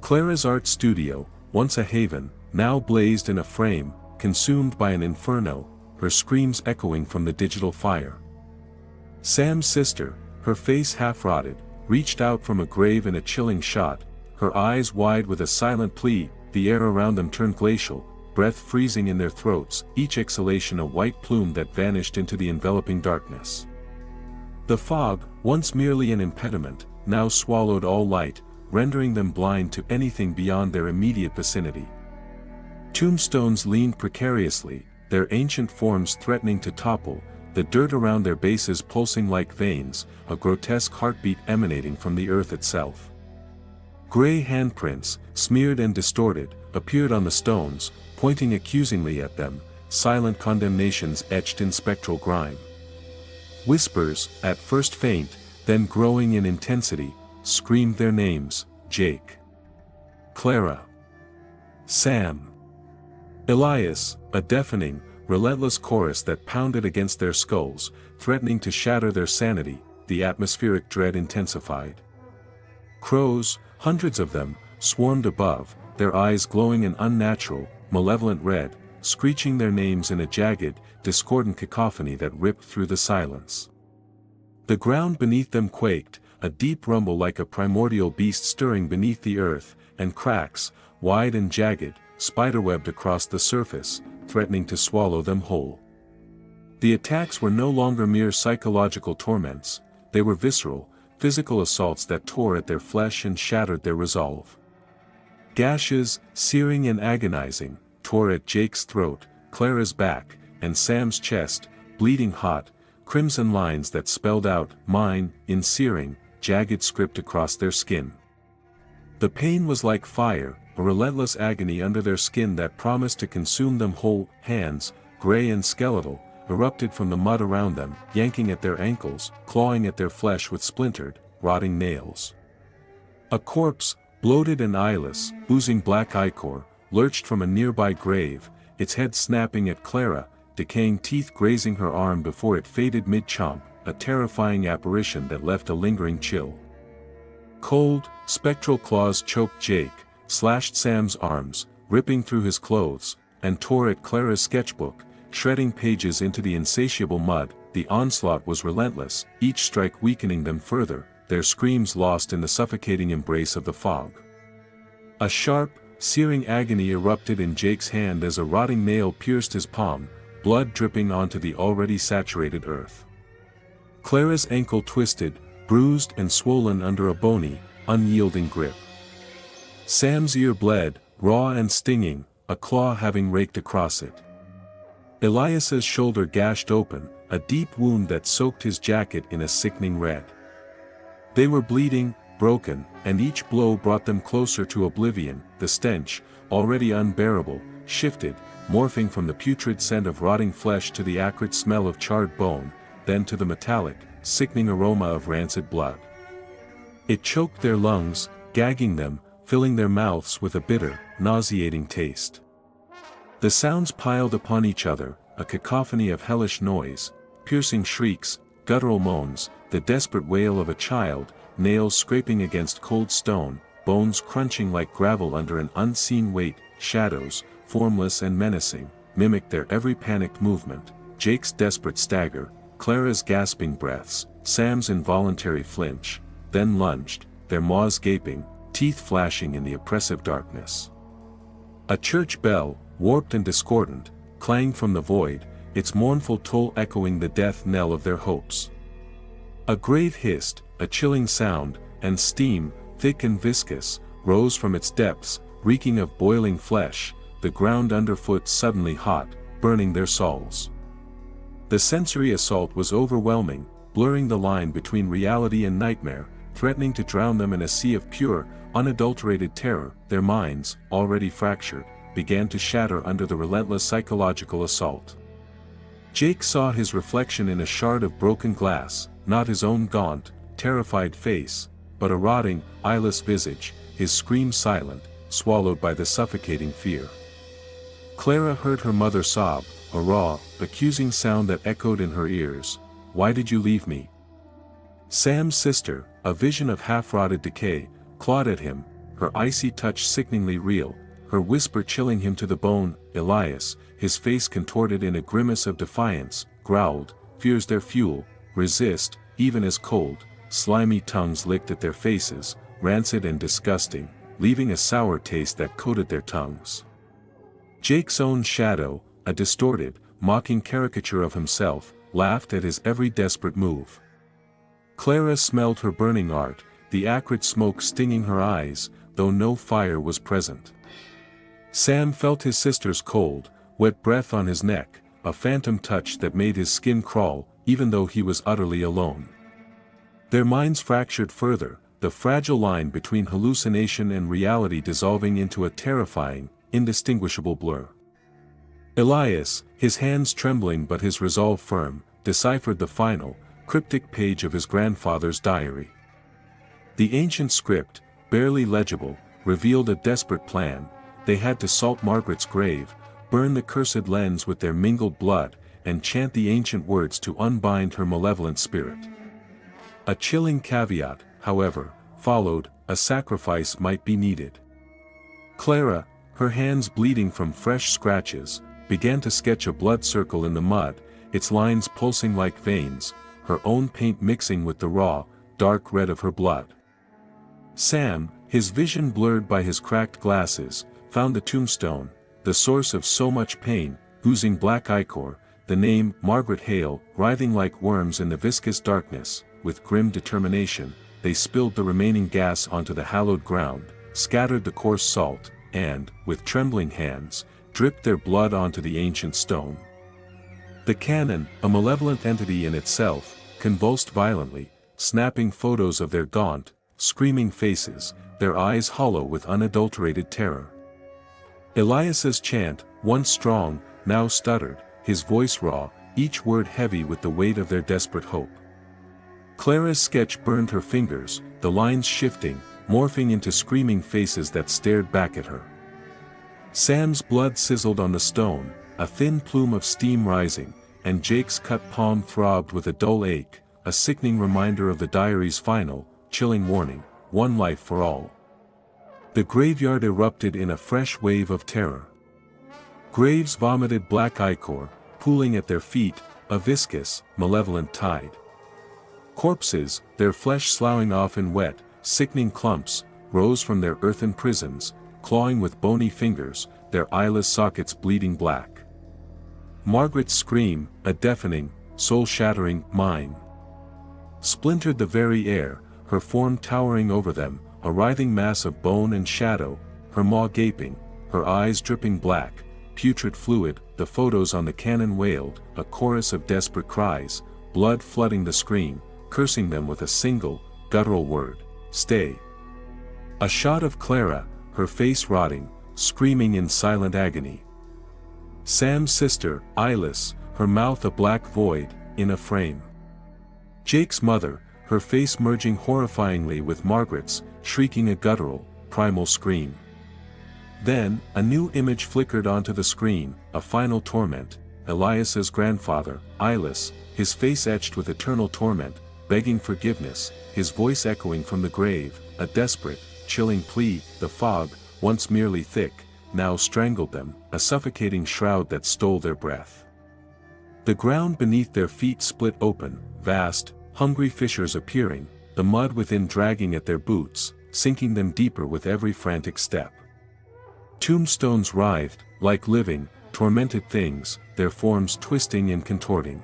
Clara's art studio, once a haven, now blazed in a frame, consumed by an inferno, her screams echoing from the digital fire. Sam's sister, her face half-rotted, reached out from a grave in a chilling shot, her eyes wide with a silent plea. The air around them turned glacial, breath freezing in their throats, each exhalation a white plume that vanished into the enveloping darkness. The fog, once merely an impediment, now swallowed all light, rendering them blind to anything beyond their immediate vicinity. Tombstones leaned precariously, their ancient forms threatening to topple, the dirt around their bases pulsing like veins, a grotesque heartbeat emanating from the earth itself. Gray handprints, smeared and distorted, appeared on the stones, pointing accusingly at them, silent condemnations etched in spectral grime. Whispers, at first faint, then growing in intensity, screamed their names: Jake, Clara, Sam, Elias, a deafening, relentless chorus that pounded against their skulls, threatening to shatter their sanity. The atmospheric dread intensified. Crows, hundreds of them, swarmed above, their eyes glowing an unnatural, malevolent red, screeching their names in a jagged, discordant cacophony that ripped through the silence. The ground beneath them quaked, a deep rumble like a primordial beast stirring beneath the earth, and cracks, wide and jagged, spiderwebbed across the surface, threatening to swallow them whole. The attacks were no longer mere psychological torments, they were visceral, physical assaults that tore at their flesh and shattered their resolve. Gashes, searing and agonizing, tore at Jake's throat, Clara's back, and Sam's chest, bleeding hot, crimson lines that spelled out "mine" in searing, jagged script across their skin. The pain was like fire, a relentless agony under their skin that promised to consume them whole. Hands, gray and skeletal, erupted from the mud around them, yanking at their ankles, clawing at their flesh with splintered, rotting nails. A corpse, bloated and eyeless, oozing black ichor, lurched from a nearby grave, its head snapping at Clara, decaying teeth grazing her arm before it faded mid-chomp, a terrifying apparition that left a lingering chill. Cold, spectral claws choked Jake, slashed Sam's arms, ripping through his clothes, and tore at Clara's sketchbook, shredding pages into the insatiable mud. The onslaught was relentless, each strike weakening them further, their screams lost in the suffocating embrace of the fog. A sharp, searing agony erupted in Jake's hand as a rotting nail pierced his palm, blood dripping onto the already saturated earth. Clara's ankle twisted, bruised and swollen under a bony, unyielding grip. Sam's ear bled, raw and stinging, a claw having raked across it. Elias's shoulder gashed open, a deep wound that soaked his jacket in a sickening red. They were bleeding, broken, and each blow brought them closer to oblivion. The stench, already unbearable, shifted, morphing from the putrid scent of rotting flesh to the acrid smell of charred bone, then to the metallic, sickening aroma of rancid blood. It choked their lungs, gagging them, filling their mouths with a bitter, nauseating taste. The sounds piled upon each other, a cacophony of hellish noise, piercing shrieks, guttural moans, the desperate wail of a child, nails scraping against cold stone, bones crunching like gravel under an unseen weight. Shadows, formless and menacing, mimicked their every panicked movement. Jake's desperate stagger, Clara's gasping breaths, Sam's involuntary flinch, then lunged, their maws gaping, teeth flashing in the oppressive darkness. A church bell, warped and discordant, clanged from the void, its mournful toll echoing the death knell of their hopes. A grave hissed, a chilling sound, and steam, thick and viscous, rose from its depths, reeking of boiling flesh, the ground underfoot suddenly hot, burning their souls. The sensory assault was overwhelming, blurring the line between reality and nightmare, threatening to drown them in a sea of pure, unadulterated terror. Their minds, already fractured, began to shatter under the relentless psychological assault. Jake saw his reflection in a shard of broken glass, not his own gaunt, terrified face, but a rotting, eyeless visage, his scream silent, swallowed by the suffocating fear. Clara heard her mother sob, a raw, accusing sound that echoed in her ears. "Why did you leave me?" Sam's sister, a vision of half-rotted decay, clawed at him, her icy touch sickeningly real, her whisper chilling him to the bone. Elias, his face contorted in a grimace of defiance, growled, "Fear's their fuel, resist." Even as cold, slimy tongues licked at their faces, rancid and disgusting, leaving a sour taste that coated their tongues. Jake's own shadow, a distorted, mocking caricature of himself, laughed at his every desperate move. Clara smelled her burning art, the acrid smoke stinging her eyes, though no fire was present. Sam felt his sister's cold, wet breath on his neck, a phantom touch that made his skin crawl, even though he was utterly alone. Their minds fractured further, the fragile line between hallucination and reality dissolving into a terrifying, indistinguishable blur. Elias, his hands trembling but his resolve firm, deciphered the final, cryptic page of his grandfather's diary. The ancient script, barely legible, revealed a desperate plan. They had to salt Margaret's grave, burn the cursed lens with their mingled blood, and chant the ancient words to unbind her malevolent spirit. A chilling caveat, however, followed: a sacrifice might be needed. Clara, her hands bleeding from fresh scratches, began to sketch a blood circle in the mud, its lines pulsing like veins, her own paint mixing with the raw, dark red of her blood. Sam, his vision blurred by his cracked glasses, found the tombstone, the source of so much pain, oozing black ichor, the name Margaret Hale, writhing like worms in the viscous darkness. With grim determination, they spilled the remaining gas onto the hallowed ground, scattered the coarse salt, and, with trembling hands, dripped their blood onto the ancient stone. The cannon, a malevolent entity in itself, convulsed violently, snapping photos of their gaunt, screaming faces, their eyes hollow with unadulterated terror. Elias's chant, once strong, now stuttered, his voice raw, each word heavy with the weight of their desperate hope. Clara's sketch burned her fingers, the lines shifting, morphing into screaming faces that stared back at her. Sam's blood sizzled on the stone, a thin plume of steam rising, and Jake's cut palm throbbed with a dull ache, a sickening reminder of the diary's final, chilling warning, one life for all. The graveyard erupted in a fresh wave of terror. Graves vomited black ichor, pooling at their feet, a viscous, malevolent tide. Corpses, their flesh sloughing off in wet, sickening clumps, rose from their earthen prisons, clawing with bony fingers, their eyeless sockets bleeding black. Margaret's scream, a deafening, soul-shattering whine, splintered the very air, her form towering over them, a writhing mass of bone and shadow, her maw gaping, her eyes dripping black, putrid fluid. The photos on the cannon wailed, a chorus of desperate cries, blood flooding the screen, cursing them with a single, guttural word, stay. A shot of Clara, her face rotting, screaming in silent agony. Sam's sister, Eyeless, her mouth a black void, in a frame. Jake's mother, her face merging horrifyingly with Margaret's, shrieking a guttural, primal scream. Then, a new image flickered onto the screen, a final torment, Elias's grandfather, Eyeless, his face etched with eternal torment, begging forgiveness, his voice echoing from the grave, a desperate, chilling plea. The fog, once merely thick, now strangled them, a suffocating shroud that stole their breath. The ground beneath their feet split open, vast, hungry fissures appearing, the mud within dragging at their boots, sinking them deeper with every frantic step. Tombstones writhed, like living, tormented things, their forms twisting and contorting.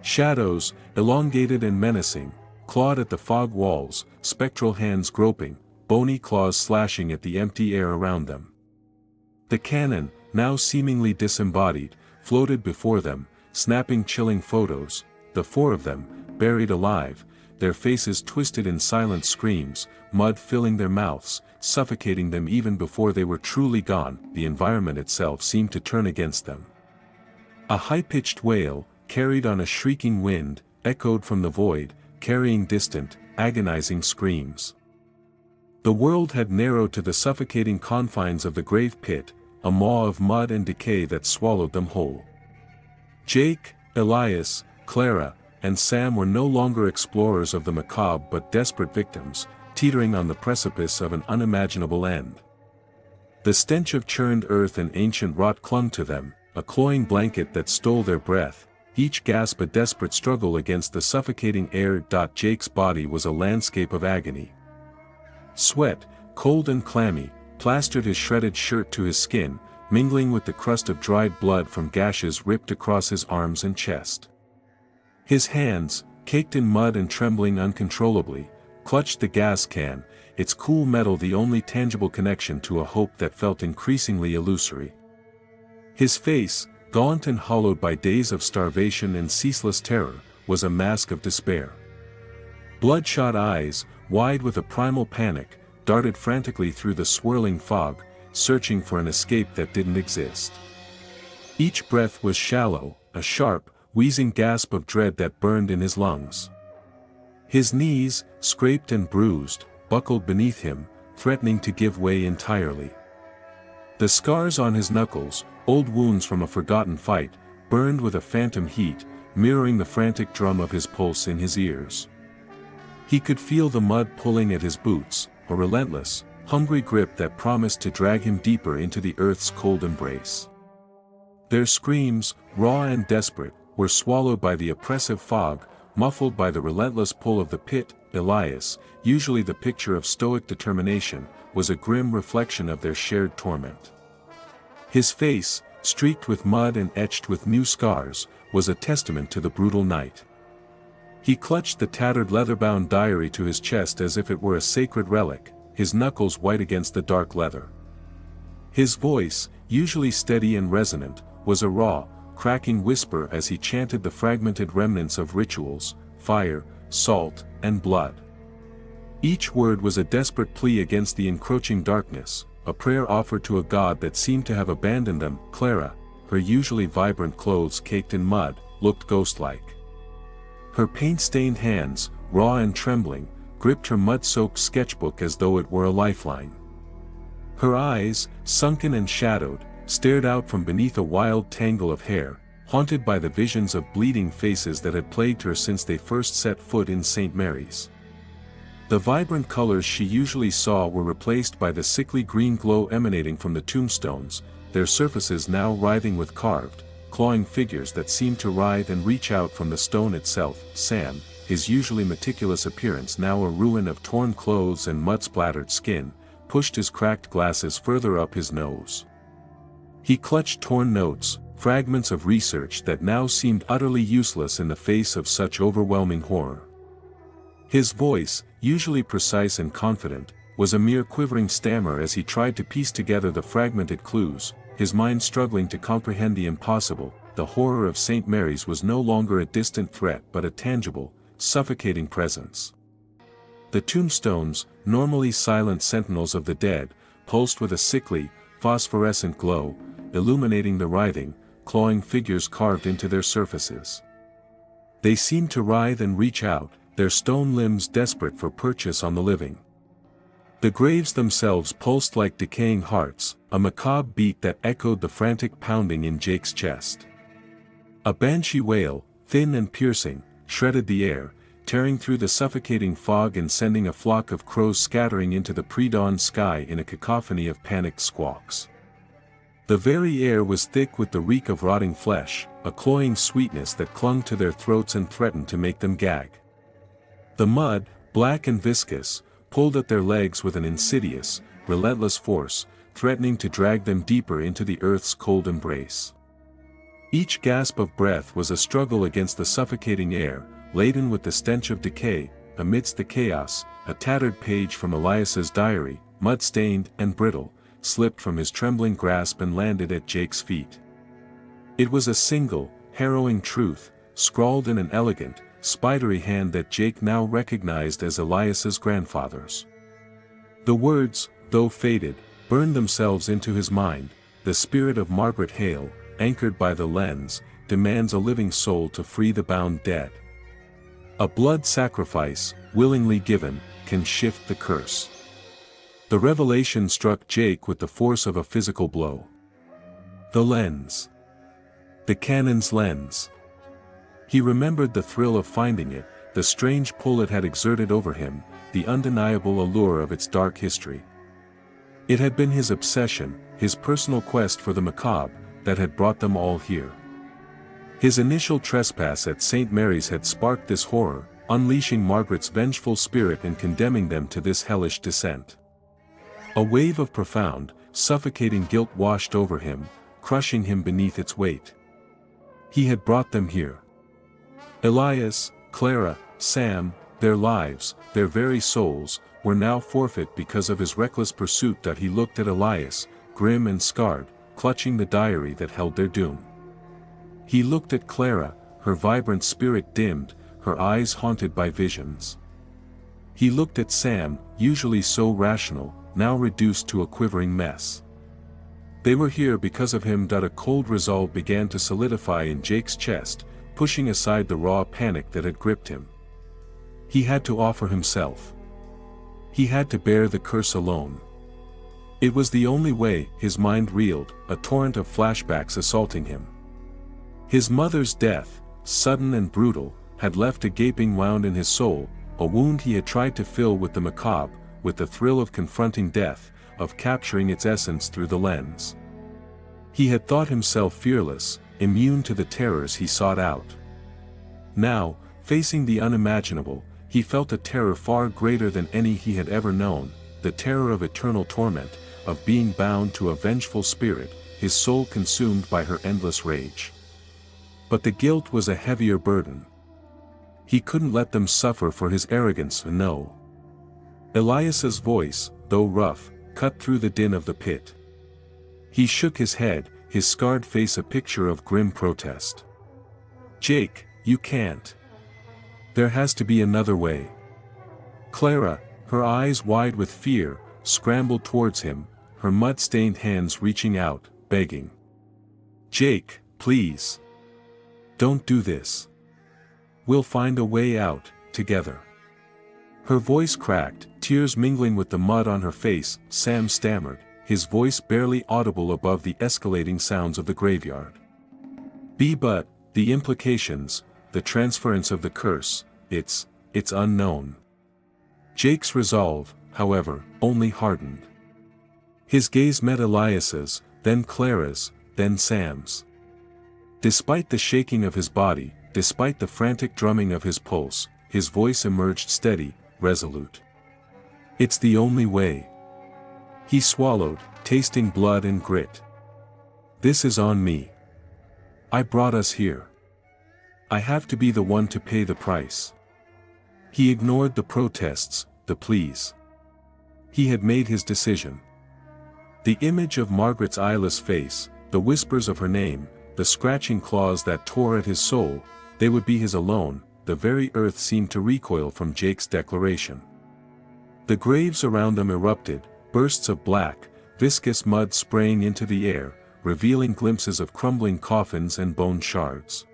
Shadows, elongated and menacing, clawed at the fog walls, spectral hands groping, bony claws slashing at the empty air around them. The cannon, now seemingly disembodied, floated before them, snapping chilling photos, the four of them, buried alive, their faces twisted in silent screams, mud filling their mouths, suffocating them even before they were truly gone. The environment itself seemed to turn against them. A high-pitched wail, carried on a shrieking wind, echoed from the void, carrying distant, agonizing screams. The world had narrowed to the suffocating confines of the grave pit, a maw of mud and decay that swallowed them whole. Jake, Elias, Clara, and Sam were no longer explorers of the macabre but desperate victims, teetering on the precipice of an unimaginable end. The stench of churned earth and ancient rot clung to them, a cloying blanket that stole their breath, each gasp a desperate struggle against the suffocating air. Jake's body was a landscape of agony. Sweat, cold and clammy, plastered his shredded shirt to his skin, mingling with the crust of dried blood from gashes ripped across his arms and chest. His hands, caked in mud and trembling uncontrollably, clutched the gas can, its cool metal the only tangible connection to a hope that felt increasingly illusory. His face, gaunt and hollowed by days of starvation and ceaseless terror, was a mask of despair. Bloodshot eyes, wide with a primal panic, darted frantically through the swirling fog, searching for an escape that didn't exist. Each breath was shallow, a sharp, wheezing gasp of dread that burned in his lungs. His knees, scraped and bruised, buckled beneath him, threatening to give way entirely. The scars on his knuckles, old wounds from a forgotten fight, burned with a phantom heat, mirroring the frantic drum of his pulse in his ears. He could feel the mud pulling at his boots, a relentless, hungry grip that promised to drag him deeper into the earth's cold embrace. Their screams, raw and desperate, were swallowed by the oppressive fog, muffled by the relentless pull of the pit. Elias, usually the picture of stoic determination, was a grim reflection of their shared torment. His face, streaked with mud and etched with new scars, was a testament to the brutal night. He clutched the tattered leather-bound diary to his chest as if it were a sacred relic, his knuckles white against the dark leather. His voice, usually steady and resonant, was a raw, cracking whisper as he chanted the fragmented remnants of rituals, fire, salt, and blood. Each word was a desperate plea against the encroaching darkness, a prayer offered to a god that seemed to have abandoned them. Clara, her usually vibrant clothes caked in mud, looked ghost-like. Her paint-stained hands, raw and trembling, gripped her mud-soaked sketchbook as though it were a lifeline. Her eyes, sunken and shadowed, stared out from beneath a wild tangle of hair, haunted by the visions of bleeding faces that had plagued her since they first set foot in St. Mary's. The vibrant colors she usually saw were replaced by the sickly green glow emanating from the tombstones, their surfaces now writhing with carved, clawing figures that seemed to writhe and reach out from the stone itself. Sam, his usually meticulous appearance now a ruin of torn clothes and mud-splattered skin, pushed his cracked glasses further up his nose. He clutched torn notes, fragments of research that now seemed utterly useless in the face of such overwhelming horror. His voice, usually precise and confident, was a mere quivering stammer as he tried to piece together the fragmented clues, his mind struggling to comprehend the impossible. The horror of St. Mary's was no longer a distant threat but a tangible, suffocating presence. The tombstones, normally silent sentinels of the dead, pulsed with a sickly, phosphorescent glow, illuminating the writhing, clawing figures carved into their surfaces. They seemed to writhe and reach out, their stone limbs desperate for purchase on the living. The graves themselves pulsed like decaying hearts, a macabre beat that echoed the frantic pounding in Jake's chest. A banshee wail, thin and piercing, shredded the air, tearing through the suffocating fog and sending a flock of crows scattering into the pre-dawn sky in a cacophony of panicked squawks. The very air was thick with the reek of rotting flesh, a cloying sweetness that clung to their throats and threatened to make them gag. The mud, black and viscous, pulled at their legs with an insidious, relentless force, threatening to drag them deeper into the earth's cold embrace. Each gasp of breath was a struggle against the suffocating air, laden with the stench of decay. Amidst the chaos, a tattered page from Elias's diary, mud-stained and brittle, slipped from his trembling grasp and landed at Jake's feet. It was a single, harrowing truth, scrawled in an elegant, spidery hand that Jake now recognized as Elias's grandfather's. The words, though faded, burned themselves into his mind. The spirit of Margaret Hale, anchored by the lens, demands a living soul to free the bound dead. A blood sacrifice, willingly given, can shift the curse. The revelation struck Jake with the force of a physical blow. The lens. The cannon's lens. He remembered the thrill of finding it, the strange pull it had exerted over him, the undeniable allure of its dark history. It had been his obsession, his personal quest for the macabre, that had brought them all here. His initial trespass at St. Mary's had sparked this horror, unleashing Margaret's vengeful spirit and condemning them to this hellish descent. A wave of profound, suffocating guilt washed over him, crushing him beneath its weight. He had brought them here. Elias, Clara, Sam, their lives, their very souls, were now forfeit because of his reckless pursuit. He looked at Elias, grim and scarred, clutching the diary that held their doom. He looked at Clara, her vibrant spirit dimmed, her eyes haunted by visions. He looked at Sam, usually so rational, now reduced to a quivering mess. They were here because of him. A cold resolve began to solidify in Jake's chest, pushing aside the raw panic that had gripped him. He had to offer himself. He had to bear the curse alone. It was the only way. His mind reeled, a torrent of flashbacks assaulting him. His mother's death, sudden and brutal, had left a gaping wound in his soul, a wound he had tried to fill with the macabre, with the thrill of confronting death, of capturing its essence through the lens. He had thought himself fearless, immune to the terrors he sought out. Now, Facing the unimaginable, he felt a terror far greater than any he had ever known, the terror of eternal torment, of being bound to a vengeful spirit, his soul consumed by her endless rage. But the guilt was a heavier burden. He couldn't let them suffer for his arrogance, no. Elias's voice, though rough, cut through the din of the pit. He shook his head, his scarred face a picture of grim protest. "Jake, you can't. There has to be another way." Clara, her eyes wide with fear, scrambled towards him, her mud-stained hands reaching out, begging. "Jake, please. Don't do this. We'll find a way out, together." Her voice cracked, tears mingling with the mud on her face. Sam stammered, his voice barely audible above the escalating sounds of the graveyard. But the implications, the transference of the curse, it's unknown." Jake's resolve, however, only hardened. His gaze met Elias's, then Clara's, then Sam's. Despite the shaking of his body, despite the frantic drumming of his pulse, his voice emerged steady, resolute. "It's the only way." He swallowed, tasting blood and grit. "This is on me. I brought us here. I have to be the one to pay the price." He ignored the protests, the pleas. He had made his decision. The image of Margaret's eyeless face, the whispers of her name, the scratching claws that tore at his soul, they would be his alone. The very earth seemed to recoil from Jake's declaration. The graves around them erupted, bursts of black, viscous mud spraying into the air, revealing glimpses of crumbling coffins and bone shards.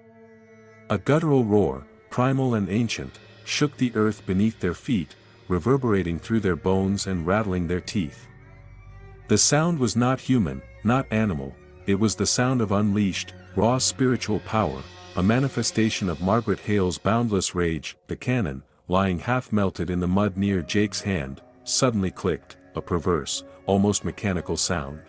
A guttural roar, primal and ancient, shook the earth beneath their feet, reverberating through their bones and rattling their teeth. The sound was not human, not animal, it was the sound of unleashed, raw spiritual power, a manifestation of Margaret Hale's boundless rage. The cannon, lying half-melted in the mud near Jake's hand, suddenly clicked, a perverse, almost mechanical sound.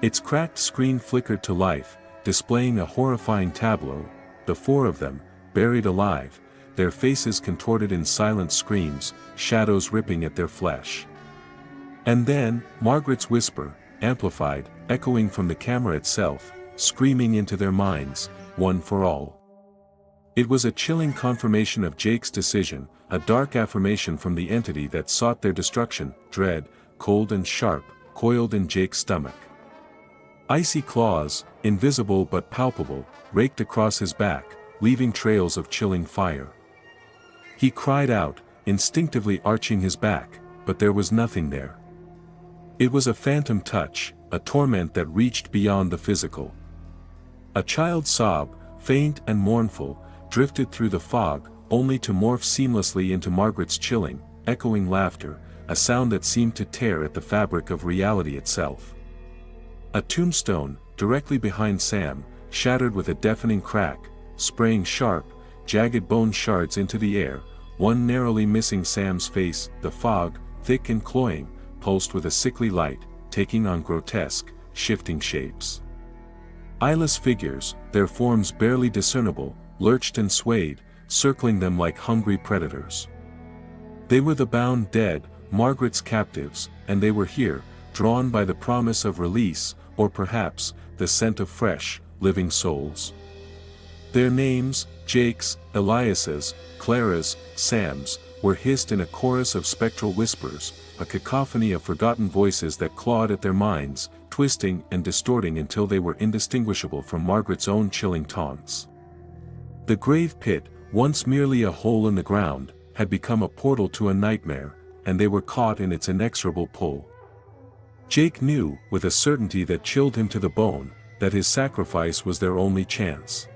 Its cracked screen flickered to life, displaying a horrifying tableau, the four of them, buried alive, their faces contorted in silent screams, shadows ripping at their flesh. And then, Margaret's whisper, amplified, echoing from the camera itself, screaming into their minds, "One for all." It was a chilling confirmation of Jake's decision, a dark affirmation from the entity that sought their destruction, dread, cold and sharp, coiled in Jake's stomach. Icy claws, invisible but palpable, raked across his back, leaving trails of chilling fire. He cried out, instinctively arching his back, but there was nothing there. It was a phantom touch, a torment that reached beyond the physical. A child's sob, faint and mournful, drifted through the fog, only to morph seamlessly into Margaret's chilling, echoing laughter, a sound that seemed to tear at the fabric of reality itself. A tombstone, directly behind Sam, shattered with a deafening crack, spraying sharp, jagged bone shards into the air, one narrowly missing Sam's face. The fog, thick and cloying, pulsed with a sickly light, taking on grotesque, shifting shapes. Eyeless figures, their forms barely discernible, lurched and swayed, circling them like hungry predators. They were the bound dead, Margaret's captives, and they were here, drawn by the promise of release, or perhaps, the scent of fresh, living souls. Their names, Jake's, Elias's, Clara's, Sam's, were hissed in a chorus of spectral whispers, a cacophony of forgotten voices that clawed at their minds, twisting and distorting until they were indistinguishable from Margaret's own chilling taunts. The grave pit, once merely a hole in the ground, had become a portal to a nightmare, and they were caught in its inexorable pull. Jake knew, with a certainty that chilled him to the bone, that his sacrifice was their only chance.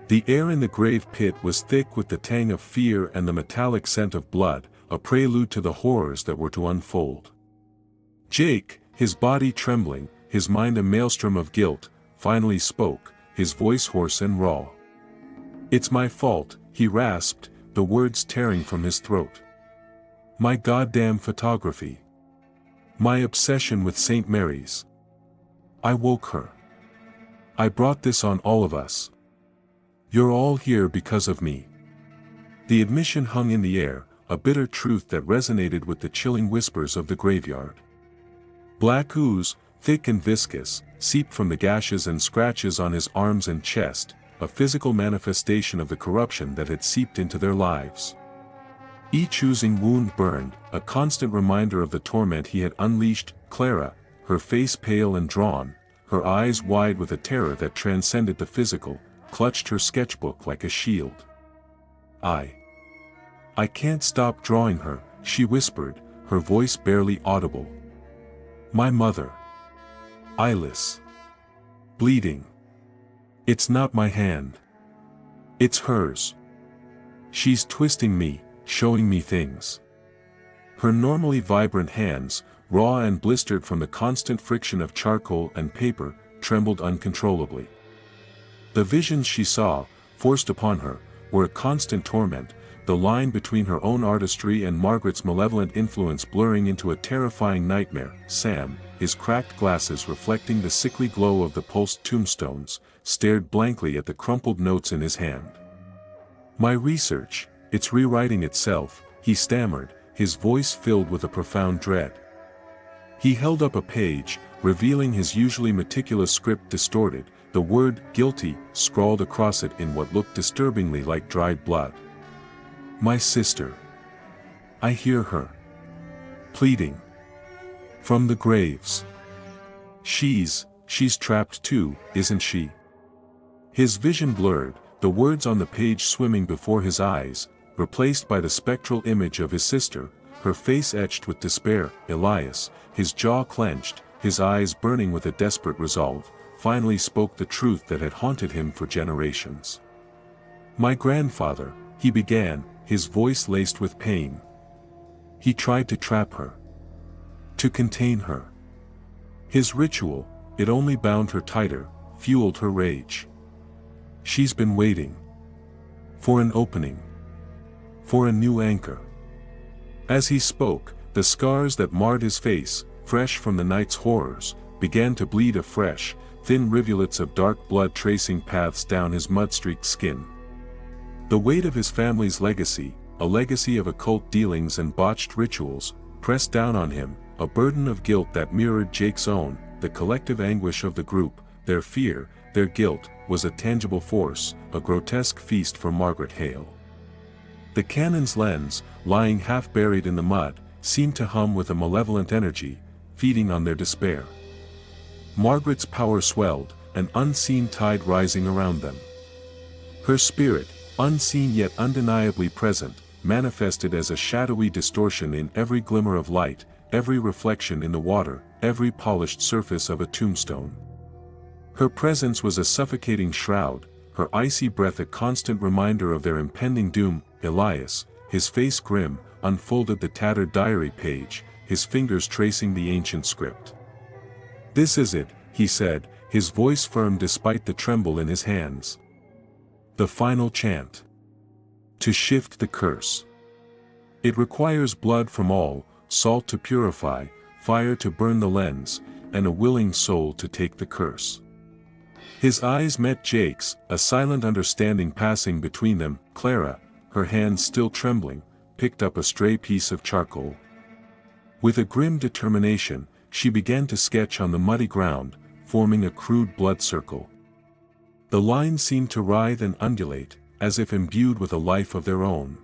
The air in the grave pit was thick with the tang of fear and the metallic scent of blood, a prelude to the horrors that were to unfold. Jake, his body trembling, his mind a maelstrom of guilt, finally spoke, his voice hoarse and raw. "It's my fault," he rasped, the words tearing from his throat. "My goddamn photography. My obsession with St. Mary's. I woke her. I brought this on all of us. You're all here because of me." The admission hung in the air, a bitter truth that resonated with the chilling whispers of the graveyard. Black ooze, thick and viscous, seeped from the gashes and scratches on his arms and chest, a physical manifestation of the corruption that had seeped into their lives. Each oozing wound burned, a constant reminder of the torment he had unleashed. Clara, her face pale and drawn, her eyes wide with a terror that transcended the physical, clutched her sketchbook like a shield. I can't stop drawing her, she whispered, her voice barely audible. My mother. Eyeless. Bleeding. It's not my hand. It's hers. She's twisting me, showing me things. Her normally vibrant hands, raw and blistered from the constant friction of charcoal and paper, trembled uncontrollably. The visions she saw, forced upon her, were a constant torment, the line between her own artistry and Margaret's malevolent influence blurring into a terrifying nightmare. Sam, his cracked glasses reflecting the sickly glow of the pulsed tombstones, stared blankly at the crumpled notes in his hand. My research, it's rewriting itself, he stammered, his voice filled with a profound dread. He held up a page, revealing his usually meticulous script distorted, the word guilty scrawled across it in what looked disturbingly like dried blood. My sister. I hear her. Pleading. From the graves. She's trapped too, isn't she? His vision blurred, the words on the page swimming before his eyes, replaced by the spectral image of his sister, her face etched with despair. Elias, his jaw clenched, his eyes burning with a desperate resolve, finally spoke the truth that had haunted him for generations. My grandfather, he began, his voice laced with pain. He tried to trap her. To contain her. His ritual, it only bound her tighter, fueled her rage. She's been waiting. For an opening. For a new anchor. As he spoke, the scars that marred his face, fresh from the night's horrors, began to bleed afresh, thin rivulets of dark blood tracing paths down his mud-streaked skin. The weight of his family's legacy, a legacy of occult dealings and botched rituals, pressed down on him, a burden of guilt that mirrored Jake's own. The collective anguish of the group, their fear, their guilt, was a tangible force, a grotesque feast for Margaret Hale. The cannon's lens, lying half buried in the mud, seemed to hum with a malevolent energy, feeding on their despair. Margaret's power swelled, an unseen tide rising around them. Her spirit, unseen yet undeniably present, manifested as a shadowy distortion in every glimmer of light, every reflection in the water, every polished surface of a tombstone. Her presence was a suffocating shroud, her icy breath a constant reminder of their impending doom. Elias, his face grim, unfolded the tattered diary page, his fingers tracing the ancient script. This is it, he said, his voice firm despite the tremble in his hands. The final chant. To shift the curse. It requires blood from all, salt to purify, fire to burn the lens, and a willing soul to take the curse. His eyes met Jake's, a silent understanding passing between them. Clara, her hands still trembling, picked up a stray piece of charcoal. With a grim determination, she began to sketch on the muddy ground, forming a crude blood circle. The lines seemed to writhe and undulate, as if imbued with a life of their own.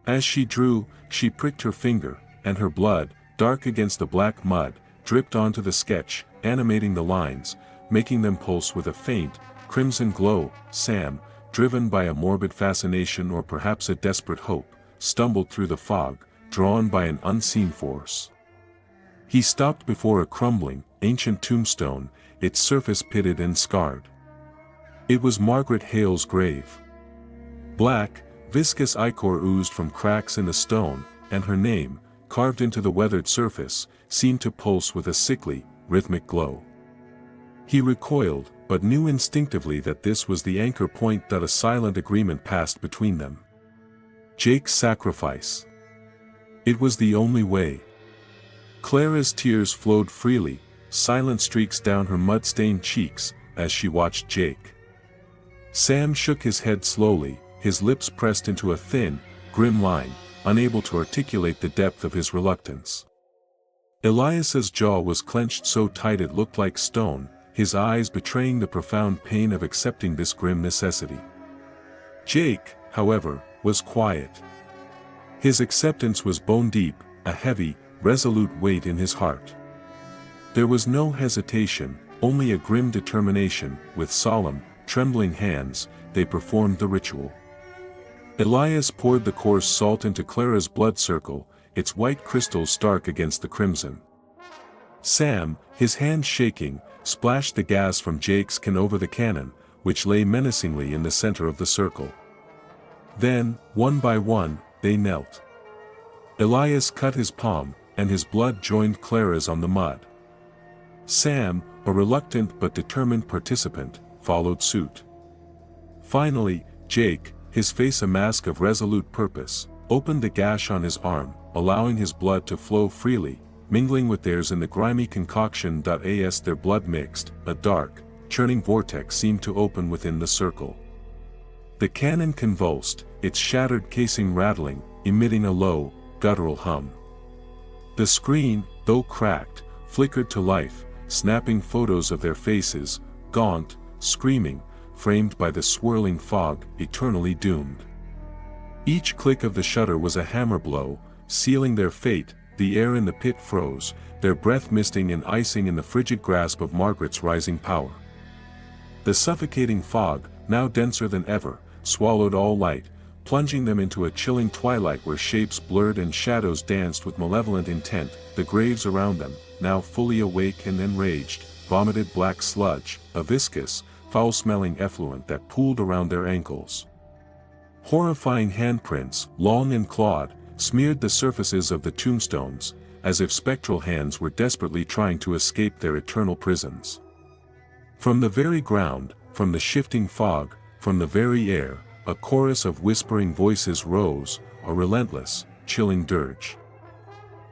As she drew, she pricked her finger, and her blood, dark against the black mud, dripped onto the sketch, animating the lines, making them pulse with a faint, crimson glow. Sam, driven by a morbid fascination or perhaps a desperate hope, stumbled through the fog, drawn by an unseen force. He stopped before a crumbling, ancient tombstone, its surface pitted and scarred. It was Margaret Hale's grave. Black, viscous ichor oozed from cracks in the stone, and her name, carved into the weathered surface, seemed to pulse with a sickly, rhythmic glow. He recoiled, but knew instinctively that this was the anchor point that a silent agreement passed between them. Jake's sacrifice. It was the only way. Clara's tears flowed freely, silent streaks down her mud-stained cheeks, as she watched Jake. Sam shook his head slowly, his lips pressed into a thin, grim line, unable to articulate the depth of his reluctance. Elias's jaw was clenched so tight it looked like stone, his eyes betraying the profound pain of accepting this grim necessity. Jake, however, was quiet. His acceptance was bone-deep, a heavy, resolute weight in his heart. There was no hesitation, only a grim determination. With solemn, trembling hands, they performed the ritual. Elias poured the coarse salt into Clara's blood circle, its white crystals stark against the crimson. Sam, his hand shaking, splashed the gas from Jake's can over the cannon, which lay menacingly in the center of the circle. Then, one by one, they knelt. Elias cut his palm, and his blood joined Clara's on the mud. Sam, a reluctant but determined participant, followed suit. Finally, Jake, his face a mask of resolute purpose, opened the gash on his arm, allowing his blood to flow freely, mingling with theirs in the grimy concoction. As their blood mixed, a dark, churning vortex seemed to open within the circle. The cannon convulsed, its shattered casing rattling, emitting a low, guttural hum. The screen, though cracked, flickered to life, snapping photos of their faces, gaunt, screaming, framed by the swirling fog, eternally doomed. Each click of the shutter was a hammer blow, sealing their fate. The air in the pit froze, their breath misting and icing in the frigid grasp of Margaret's rising power. The suffocating fog, now denser than ever, swallowed all light, plunging them into a chilling twilight where shapes blurred and shadows danced with malevolent intent. The graves around them, now fully awake and enraged, vomited black sludge, a viscous, foul-smelling effluent that pooled around their ankles. Horrifying handprints, long and clawed, smeared the surfaces of the tombstones, as if spectral hands were desperately trying to escape their eternal prisons. From the very ground, from the shifting fog, from the very air, a chorus of whispering voices rose, a relentless, chilling dirge.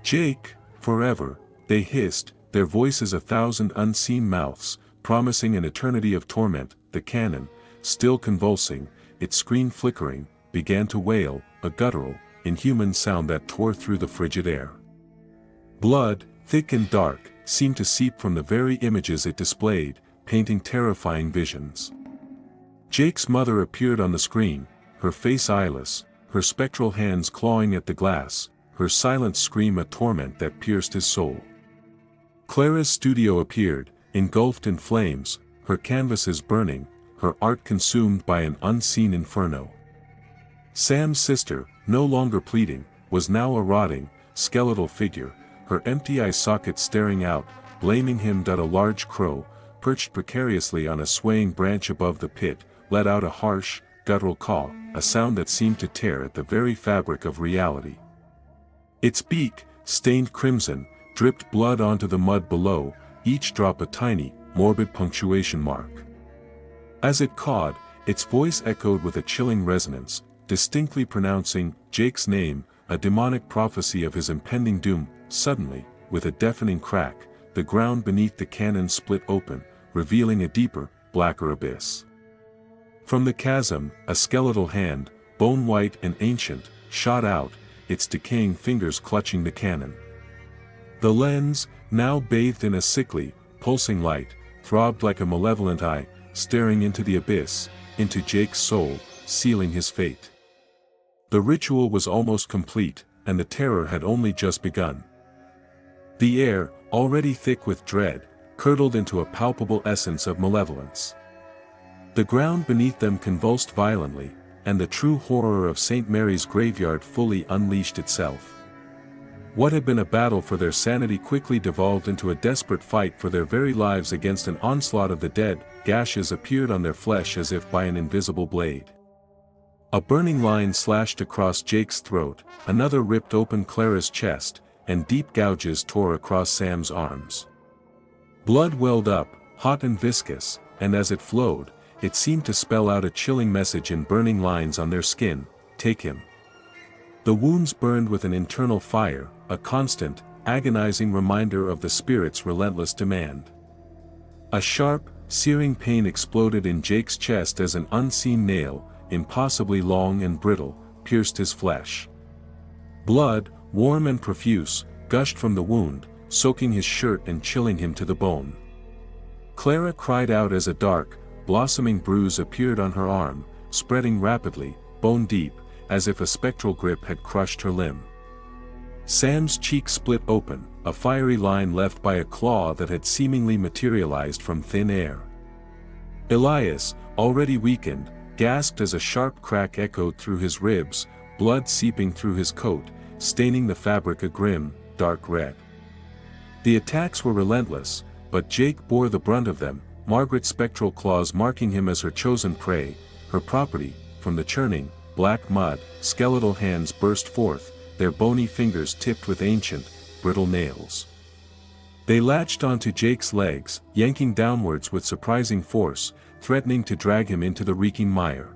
"Jake, forever," they hissed, their voices 1,000 unseen mouths, promising an eternity of torment. The cannon, still convulsing, its screen flickering, began to wail, a guttural, inhuman sound that tore through the frigid air. Blood, thick and dark, seemed to seep from the very images it displayed, painting terrifying visions. Jake's mother appeared on the screen, her face eyeless, her spectral hands clawing at the glass, her silent scream a torment that pierced his soul. Clara's studio appeared, engulfed in flames, her canvases burning, her art consumed by an unseen inferno. Sam's sister, no longer pleading, was now a rotting, skeletal figure, her empty eye socket staring out, blaming him. A large crow, perched precariously on a swaying branch above the pit, let out a harsh, guttural caw, a sound that seemed to tear at the very fabric of reality. Its beak, stained crimson, dripped blood onto the mud below, each drop a tiny, morbid punctuation mark. As it cawed, its voice echoed with a chilling resonance, distinctly pronouncing Jake's name, a demonic prophecy of his impending doom. Suddenly, with a deafening crack, the ground beneath the cannon split open, revealing a deeper, blacker abyss. From the chasm, a skeletal hand, bone-white and ancient, shot out, its decaying fingers clutching the cannon. The lens, now bathed in a sickly, pulsing light, throbbed like a malevolent eye, staring into the abyss, into Jake's soul, sealing his fate. The ritual was almost complete, and the terror had only just begun. The air, already thick with dread, curdled into a palpable essence of malevolence. The ground beneath them convulsed violently, and the true horror of St. Mary's graveyard fully unleashed itself. What had been a battle for their sanity quickly devolved into a desperate fight for their very lives against an onslaught of the dead. Gashes appeared on their flesh as if by an invisible blade. A burning line slashed across Jake's throat, another ripped open Clara's chest, and deep gouges tore across Sam's arms. Blood welled up, hot and viscous, and as it flowed, it seemed to spell out a chilling message in burning lines on their skin: "Take him." The wounds burned with an internal fire, a constant, agonizing reminder of the spirit's relentless demand. A sharp, searing pain exploded in Jake's chest as an unseen nail, impossibly long and brittle, pierced his flesh. Blood, warm and profuse, gushed from the wound, soaking his shirt and chilling him to the bone. Clara cried out as a dark, blossoming bruise appeared on her arm, spreading rapidly, bone-deep, as if a spectral grip had crushed her limb. Sam's cheek split open, a fiery line left by a claw that had seemingly materialized from thin air. Elias, already weakened, gasped as a sharp crack echoed through his ribs, blood seeping through his coat, staining the fabric a grim, dark red. The attacks were relentless, but Jake bore the brunt of them, Margaret's spectral claws marking him as her chosen prey, her property. From the churning, black mud, skeletal hands burst forth, their bony fingers tipped with ancient, brittle nails. They latched onto Jake's legs, yanking downwards with surprising force, threatening to drag him into the reeking mire.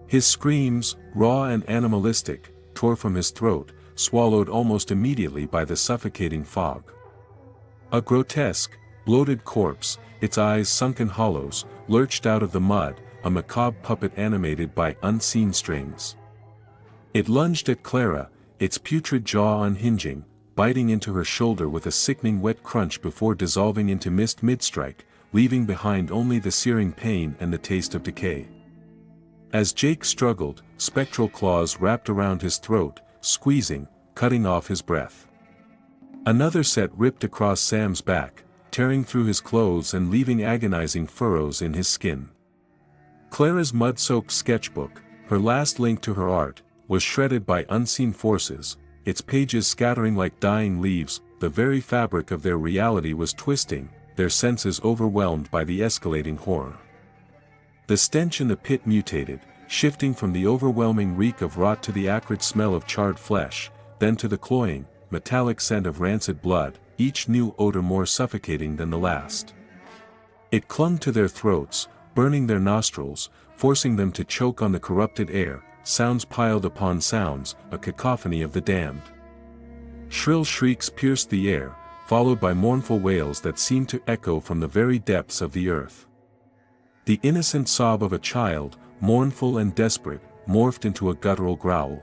His screams, raw and animalistic, tore from his throat, swallowed almost immediately by the suffocating fog. A grotesque, bloated corpse, its eyes sunken hollows, lurched out of the mud, a macabre puppet animated by unseen strings. It lunged at Clara, its putrid jaw unhinging, biting into her shoulder with a sickening wet crunch before dissolving into mist mid-strike, leaving behind only the searing pain and the taste of decay. As Jake struggled, spectral claws wrapped around his throat, squeezing, cutting off his breath. Another set ripped across Sam's back, tearing through his clothes and leaving agonizing furrows in his skin. Clara's mud-soaked sketchbook, her last link to her art, was shredded by unseen forces, its pages scattering like dying leaves. The very fabric of their reality was twisting, their senses overwhelmed by the escalating horror. The stench in the pit mutated, shifting from the overwhelming reek of rot to the acrid smell of charred flesh, then to the cloying, metallic scent of rancid blood, each new odor more suffocating than the last. It clung to their throats, burning their nostrils, forcing them to choke on the corrupted air, sounds piled upon sounds, a cacophony of the damned. Shrill shrieks pierced the air, followed by mournful wails that seemed to echo from the very depths of the earth. The innocent sob of a child, mournful and desperate, morphed into a guttural growl.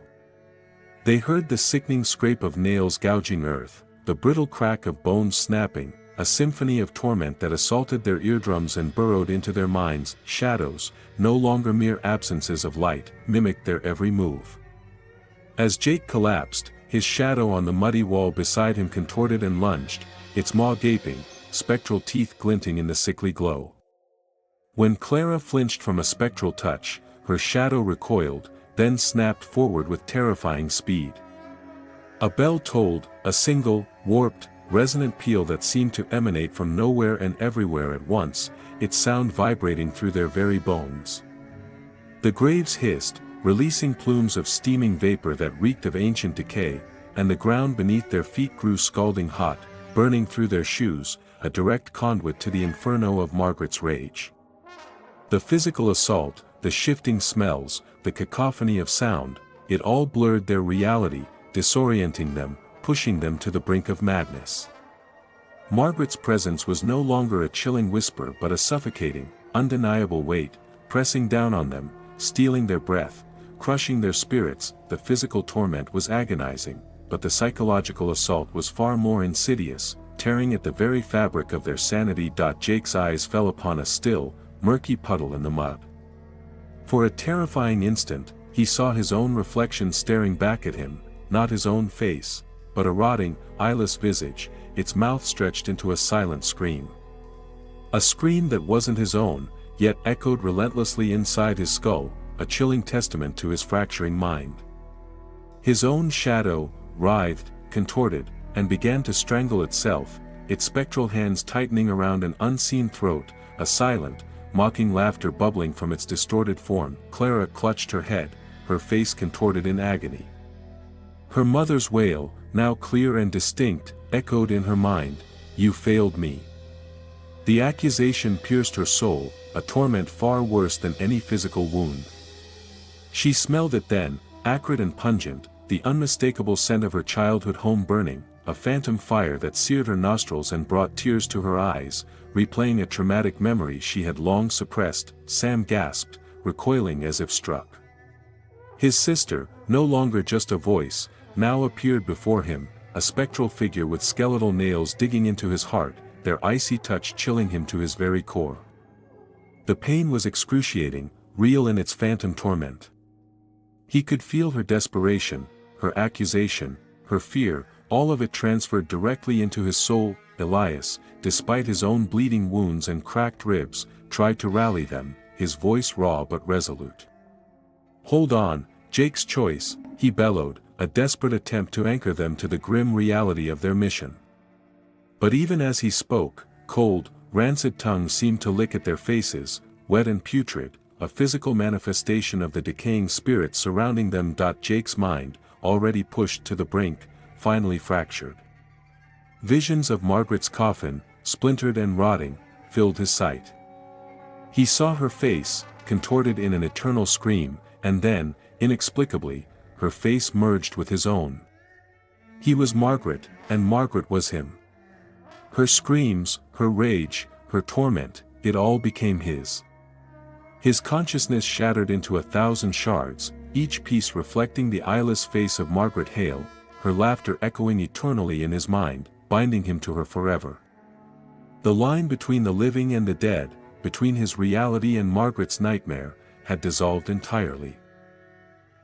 They heard the sickening scrape of nails gouging earth, the brittle crack of bones snapping, a symphony of torment that assaulted their eardrums and burrowed into their minds. Shadows, no longer mere absences of light, mimicked their every move. As Jake collapsed, his shadow on the muddy wall beside him contorted and lunged, its maw gaping, spectral teeth glinting in the sickly glow. When Clara flinched from a spectral touch, her shadow recoiled, then snapped forward with terrifying speed. A bell tolled, a single, warped, resonant peal that seemed to emanate from nowhere and everywhere at once, its sound vibrating through their very bones. The graves hissed, releasing plumes of steaming vapor that reeked of ancient decay, and the ground beneath their feet grew scalding hot, burning through their shoes, a direct conduit to the inferno of Margaret's rage. The physical assault, the shifting smells, the cacophony of sound, it all blurred their reality, disorienting them, pushing them to the brink of madness. Margaret's presence was no longer a chilling whisper but a suffocating, undeniable weight, pressing down on them, stealing their breath, crushing their spirits. The physical torment was agonizing, but the psychological assault was far more insidious, tearing at the very fabric of their sanity. Jake's eyes fell upon a still, murky puddle in the mud. For a terrifying instant, he saw his own reflection staring back at him, not his own face, but a rotting, eyeless visage, its mouth stretched into a silent scream. A scream that wasn't his own, yet echoed relentlessly inside his skull, a chilling testament to his fracturing mind. His own shadow, writhed, contorted, and began to strangle itself, its spectral hands tightening around an unseen throat, a silent, mocking laughter bubbling from its distorted form. Clara clutched her head, her face contorted in agony. Her mother's wail, now clear and distinct, echoed in her mind, "You failed me." The accusation pierced her soul, a torment far worse than any physical wound. She smelled it then, acrid and pungent, the unmistakable scent of her childhood home burning, a phantom fire that seared her nostrils and brought tears to her eyes, replaying a traumatic memory she had long suppressed. Sam gasped, recoiling as if struck. His sister, no longer just a voice, now appeared before him, a spectral figure with skeletal nails digging into his heart, their icy touch chilling him to his very core. The pain was excruciating, real in its phantom torment. He could feel her desperation, her accusation, her fear, all of it transferred directly into his soul. Elias, despite his own bleeding wounds and cracked ribs, tried to rally them, his voice raw but resolute. "Hold on, Jake's choice," he bellowed, a desperate attempt to anchor them to the grim reality of their mission. But even as he spoke, cold, rancid tongues seemed to lick at their faces, wet and putrid, a physical manifestation of the decaying spirits surrounding them. Jake's mind, already pushed to the brink, finally fractured. Visions of Margaret's coffin, splintered and rotting, filled his sight. He saw her face, contorted in an eternal scream, and then, inexplicably, her face merged with his own. He was Margaret, and Margaret was him. Her screams, her rage, her torment, it all became his. His consciousness shattered into 1,000 shards, each piece reflecting the eyeless face of Margaret Hale, her laughter echoing eternally in his mind, binding him to her forever. The line between the living and the dead, between his reality and Margaret's nightmare, had dissolved entirely.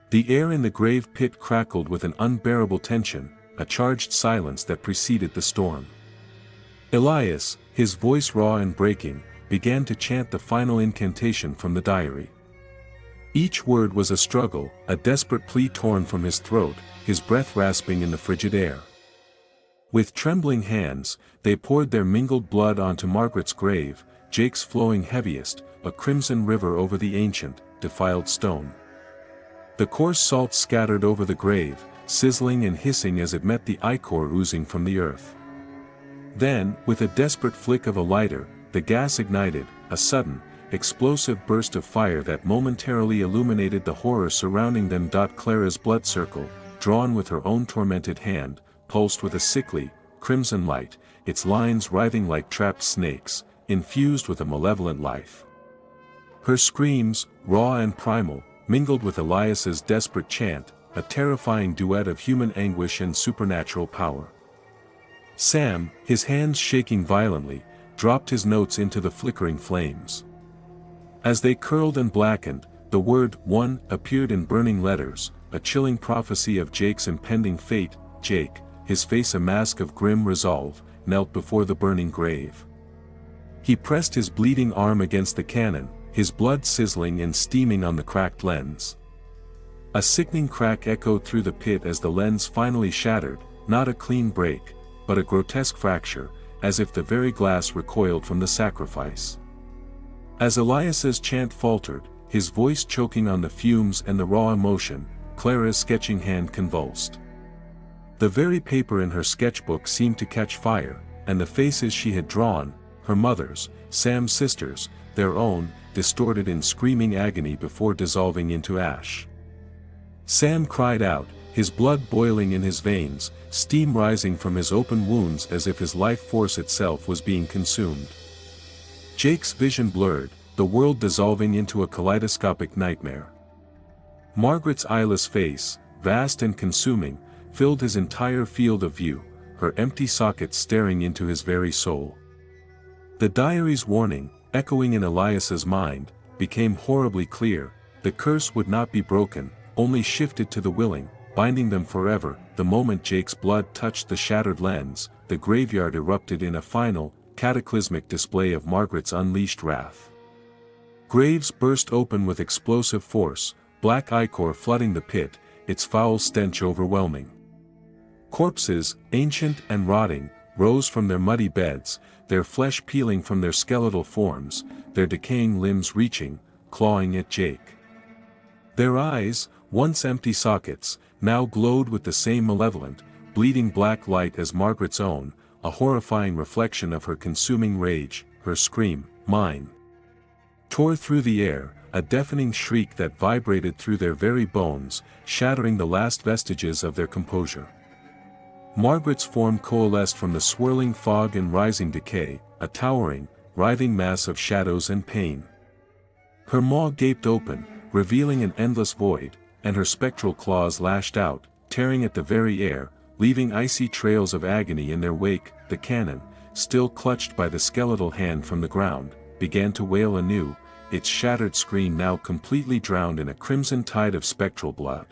The air in the grave pit crackled with an unbearable tension, a charged silence that preceded the storm. Elias, his voice raw and breaking, began to chant the final incantation from the diary. Each word was a struggle, a desperate plea torn from his throat, his breath rasping in the frigid air. With trembling hands, they poured their mingled blood onto Margaret's grave, Jake's flowing heaviest, a crimson river over the ancient, defiled stone. The coarse salt scattered over the grave, sizzling and hissing as it met the ichor oozing from the earth. Then, with a desperate flick of a lighter, the gas ignited, a sudden, explosive burst of fire that momentarily illuminated the horror surrounding them. Clara's blood circle, drawn with her own tormented hand, pulsed with a sickly, crimson light, its lines writhing like trapped snakes, infused with a malevolent life. Her screams, raw and primal, mingled with Elias's desperate chant, a terrifying duet of human anguish and supernatural power. Sam, his hands shaking violently, dropped his notes into the flickering flames. As they curled and blackened, the word "one" appeared in burning letters, a chilling prophecy of Jake's impending fate. Jake, his face a mask of grim resolve, knelt before the burning grave. He pressed his bleeding arm against the cannon, his blood sizzling and steaming on the cracked lens. A sickening crack echoed through the pit as the lens finally shattered, not a clean break, but a grotesque fracture, as if the very glass recoiled from the sacrifice. As Elias's chant faltered, his voice choking on the fumes and the raw emotion, Clara's sketching hand convulsed. The very paper in her sketchbook seemed to catch fire, and the faces she had drawn, her mother's, Sam's sisters, their own, distorted in screaming agony before dissolving into ash. Sam cried out, his blood boiling in his veins, steam rising from his open wounds as if his life force itself was being consumed. Jake's vision blurred, the world dissolving into a kaleidoscopic nightmare. Margaret's eyeless face, vast and consuming, filled his entire field of view, her empty sockets staring into his very soul. The diary's warning, echoing in Elias's mind, became horribly clear: the curse would not be broken, only shifted to the willing, binding them forever. The moment Jake's blood touched the shattered lens, the graveyard erupted in a final, cataclysmic display of Margaret's unleashed wrath. Graves burst open with explosive force, black ichor flooding the pit, its foul stench overwhelming. Corpses, ancient and rotting, rose from their muddy beds, their flesh peeling from their skeletal forms, their decaying limbs reaching, clawing at Jake. Their eyes, once empty sockets, now glowed with the same malevolent, bleeding black light as Margaret's own, a horrifying reflection of her consuming rage. Her scream, "Mine," tore through the air, a deafening shriek that vibrated through their very bones, shattering the last vestiges of their composure. Margaret's form coalesced from the swirling fog and rising decay, a towering, writhing mass of shadows and pain. Her maw gaped open, revealing an endless void, and her spectral claws lashed out, tearing at the very air, leaving icy trails of agony in their wake. The cannon, still clutched by the skeletal hand from the ground, began to wail anew, its shattered screen now completely drowned in a crimson tide of spectral blood.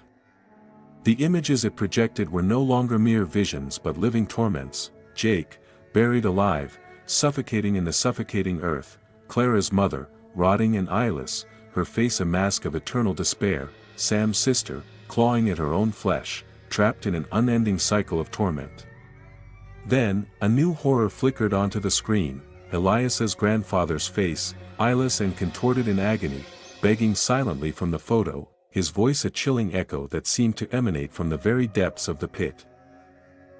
The images it projected were no longer mere visions but living torments: Jake, buried alive, suffocating in the suffocating earth; Clara's mother, rotting and eyeless, her face a mask of eternal despair; Sam's sister, clawing at her own flesh, trapped in an unending cycle of torment. Then, a new horror flickered onto the screen: Elias's grandfather's face, eyeless and contorted in agony, begging silently from the photo, his voice a chilling echo that seemed to emanate from the very depths of the pit.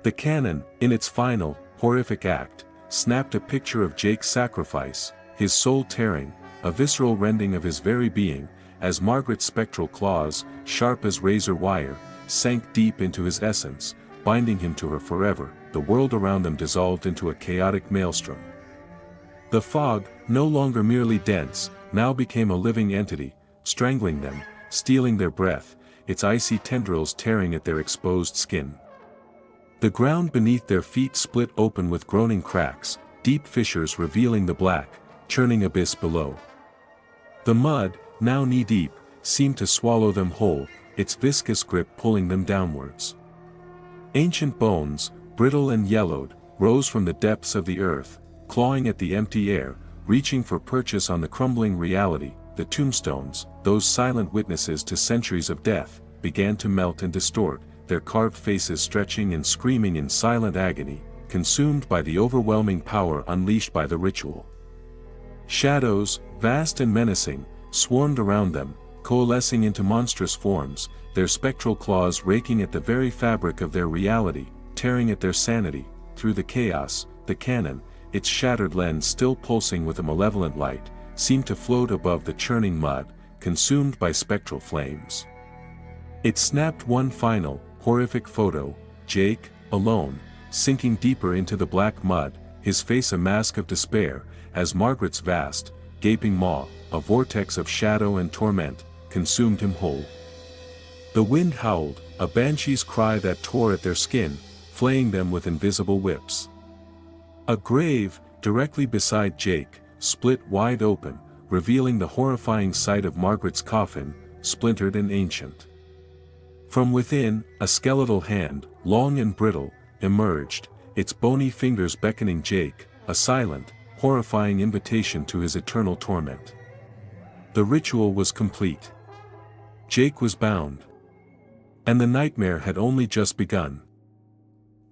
The cannon, in its final, horrific act, snapped a picture of Jake's sacrifice, his soul tearing, a visceral rending of his very being, as Margaret's spectral claws, sharp as razor wire, sank deep into his essence, binding him to her forever. The world around them dissolved into a chaotic maelstrom. The fog, no longer merely dense, now became a living entity, strangling them, stealing their breath, its icy tendrils tearing at their exposed skin. The ground beneath their feet split open with groaning cracks, deep fissures revealing the black, churning abyss below. The mud, now knee-deep, seemed to swallow them whole, its viscous grip pulling them downwards. Ancient bones, brittle and yellowed, rose from the depths of the earth, clawing at the empty air, reaching for purchase on the crumbling reality. The tombstones, those silent witnesses to centuries of death, began to melt and distort, their carved faces stretching and screaming in silent agony, consumed by the overwhelming power unleashed by the ritual. Shadows, vast and menacing, swarmed around them, coalescing into monstrous forms, their spectral claws raking at the very fabric of their reality, tearing at their sanity. Through the chaos, the cannon, its shattered lens still pulsing with a malevolent light, seemed to float above the churning mud, consumed by spectral flames. It snapped one final, horrific photo: Jake, alone, sinking deeper into the black mud, his face a mask of despair, as Margaret's vast, gaping maw, a vortex of shadow and torment, consumed him whole. The wind howled, a banshee's cry that tore at their skin, flaying them with invisible whips. A grave, directly beside Jake, split wide open, revealing the horrifying sight of Margaret's coffin, splintered and ancient. From within, a skeletal hand, long and brittle, emerged, its bony fingers beckoning Jake, a silent, horrifying invitation to his eternal torment. The ritual was complete. Jake was bound. And the nightmare had only just begun.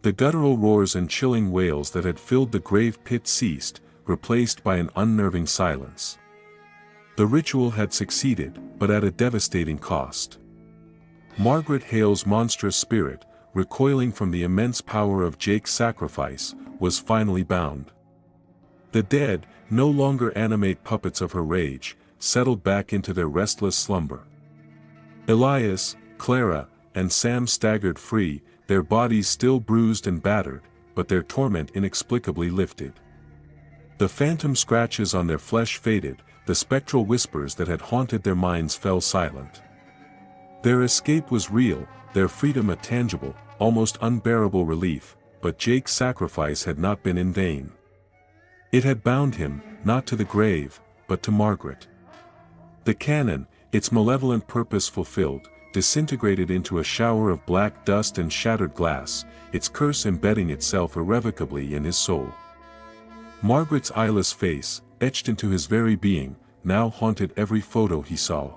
The guttural roars and chilling wails that had filled the grave pit ceased, replaced by an unnerving silence. The ritual had succeeded, but at a devastating cost. Margaret Hale's monstrous spirit, recoiling from the immense power of Jake's sacrifice, was finally bound. The dead, no longer animate puppets of her rage, settled back into their restless slumber. Elias, Clara, and Sam staggered free, their bodies still bruised and battered, but their torment inexplicably lifted. The phantom scratches on their flesh faded, the spectral whispers that had haunted their minds fell silent. Their escape was real, their freedom a tangible, almost unbearable relief, but Jake's sacrifice had not been in vain. It had bound him, not to the grave, but to Margaret. The cannon, its malevolent purpose fulfilled, disintegrated into a shower of black dust and shattered glass, its curse embedding itself irrevocably in his soul. Margaret's eyeless face, etched into his very being, now haunted every photo he saw.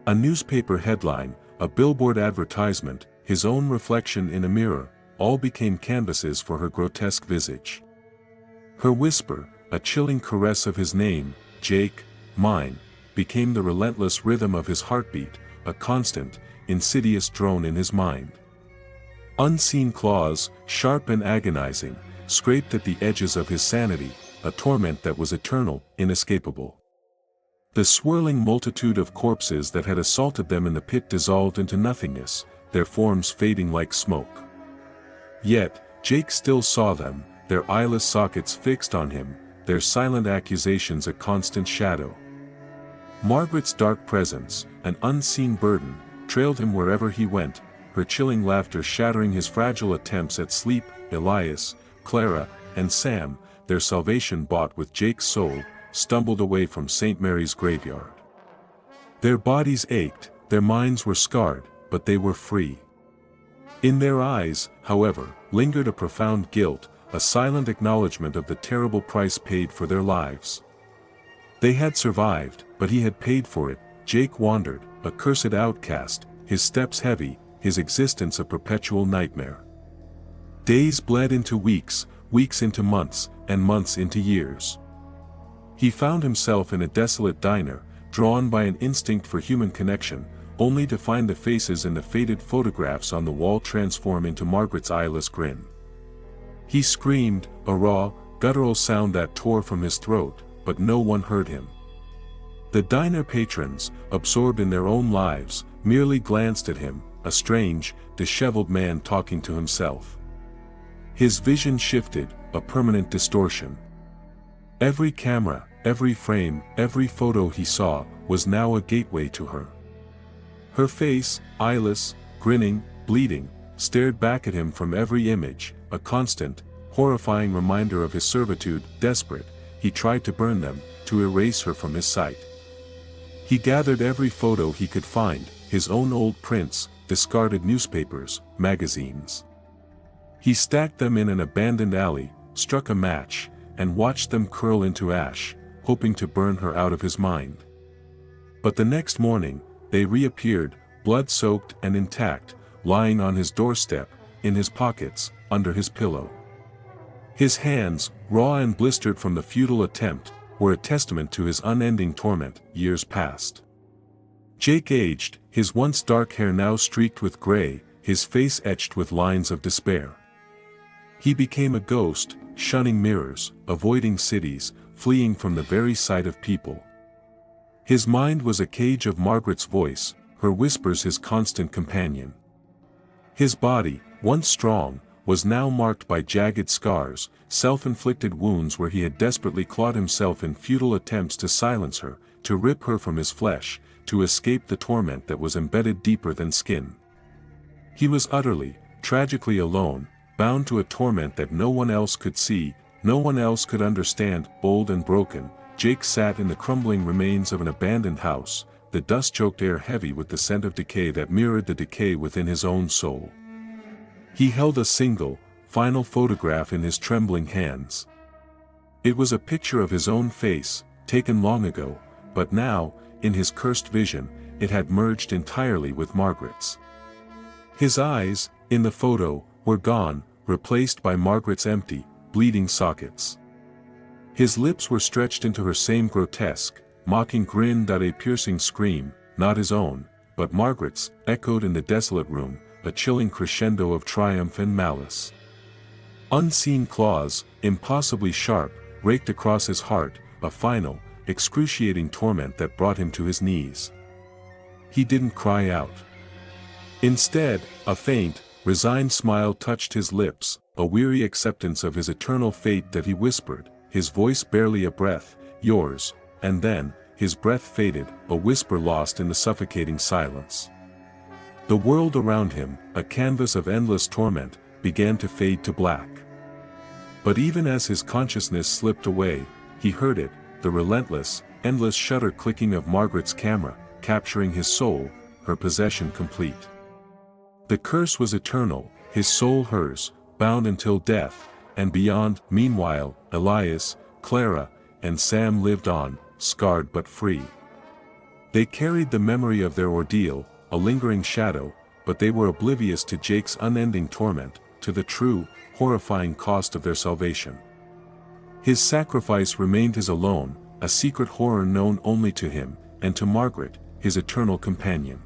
A newspaper headline, a billboard advertisement, his own reflection in a mirror, all became canvases for her grotesque visage. Her whisper, a chilling caress of his name, Jake, mine, became the relentless rhythm of his heartbeat, a constant, insidious drone in his mind. Unseen claws, sharp and agonizing, scraped at the edges of his sanity, a torment that was eternal, inescapable. The swirling multitude of corpses that had assaulted them in the pit dissolved into nothingness, their forms fading like smoke. Yet, Jake still saw them, their eyeless sockets fixed on him, their silent accusations a constant shadow. Margaret's dark presence, an unseen burden, trailed him wherever he went, her chilling laughter shattering his fragile attempts at sleep. Elias, Clara, and Sam, their salvation bought with Jake's soul, stumbled away from St. Mary's graveyard. Their bodies ached, their minds were scarred, but they were free. In their eyes, however, lingered a profound guilt, a silent acknowledgement of the terrible price paid for their lives. They had survived, but he had paid for it. Jake wandered, a cursed outcast, his steps heavy, his existence a perpetual nightmare. Days bled into weeks, weeks into months, and months into years. He found himself in a desolate diner, drawn by an instinct for human connection, only to find the faces in the faded photographs on the wall transform into Margaret's eyeless grin. He screamed, a raw, guttural sound that tore from his throat, but no one heard him. The diner patrons, absorbed in their own lives, merely glanced at him, a strange, disheveled man talking to himself. His vision shifted, a permanent distortion. Every camera, every frame, every photo he saw, was now a gateway to her. Her face, eyeless, grinning, bleeding, stared back at him from every image, a constant, horrifying reminder of his servitude. Desperate, he tried to burn them, to erase her from his sight. He gathered every photo he could find, his own old prints, discarded newspapers, magazines. He stacked them in an abandoned alley, struck a match, and watched them curl into ash, hoping to burn her out of his mind. But the next morning, they reappeared, blood-soaked and intact, lying on his doorstep, in his pockets, under his pillow. His hands, raw and blistered from the futile attempt, were a testament to his unending torment. Years passed. Jake aged, his once dark hair now streaked with gray, his face etched with lines of despair. He became a ghost, shunning mirrors, avoiding cities, fleeing from the very sight of people. His mind was a cage of Margaret's voice, her whispers his constant companion. His body, once strong, was now marked by jagged scars, self-inflicted wounds where he had desperately clawed himself in futile attempts to silence her, to rip her from his flesh, to escape the torment that was embedded deeper than skin. He was utterly, tragically alone, bound to a torment that no one else could see, no one else could understand. Old and broken, Jake sat in the crumbling remains of an abandoned house, the dust-choked air heavy with the scent of decay that mirrored the decay within his own soul. He held a single, final photograph in his trembling hands. It was a picture of his own face, taken long ago, but now, in his cursed vision, it had merged entirely with Margaret's. His eyes, in the photo, were gone, replaced by Margaret's empty, bleeding sockets. His lips were stretched into her same grotesque, mocking grin. A piercing scream, not his own, but Margaret's, echoed in the desolate room, a chilling crescendo of triumph and malice. Unseen claws, impossibly sharp, raked across his heart, a final, excruciating torment that brought him to his knees. He didn't cry out. Instead, a faint, resigned smile touched his lips, a weary acceptance of his eternal fate that he whispered, his voice barely a breath, "Yours," and then, his breath faded, a whisper lost in the suffocating silence. The world around him, a canvas of endless torment, began to fade to black. But even as his consciousness slipped away, he heard it, the relentless, endless shutter clicking of Margaret's camera, capturing his soul, her possession complete. The curse was eternal, his soul hers, bound until death, and beyond. Meanwhile, Elias, Clara, and Sam lived on, scarred but free. They carried the memory of their ordeal, a lingering shadow, but they were oblivious to Jake's unending torment, to the true, horrifying cost of their salvation. His sacrifice remained his alone, a secret horror known only to him, and to Margaret, his eternal companion.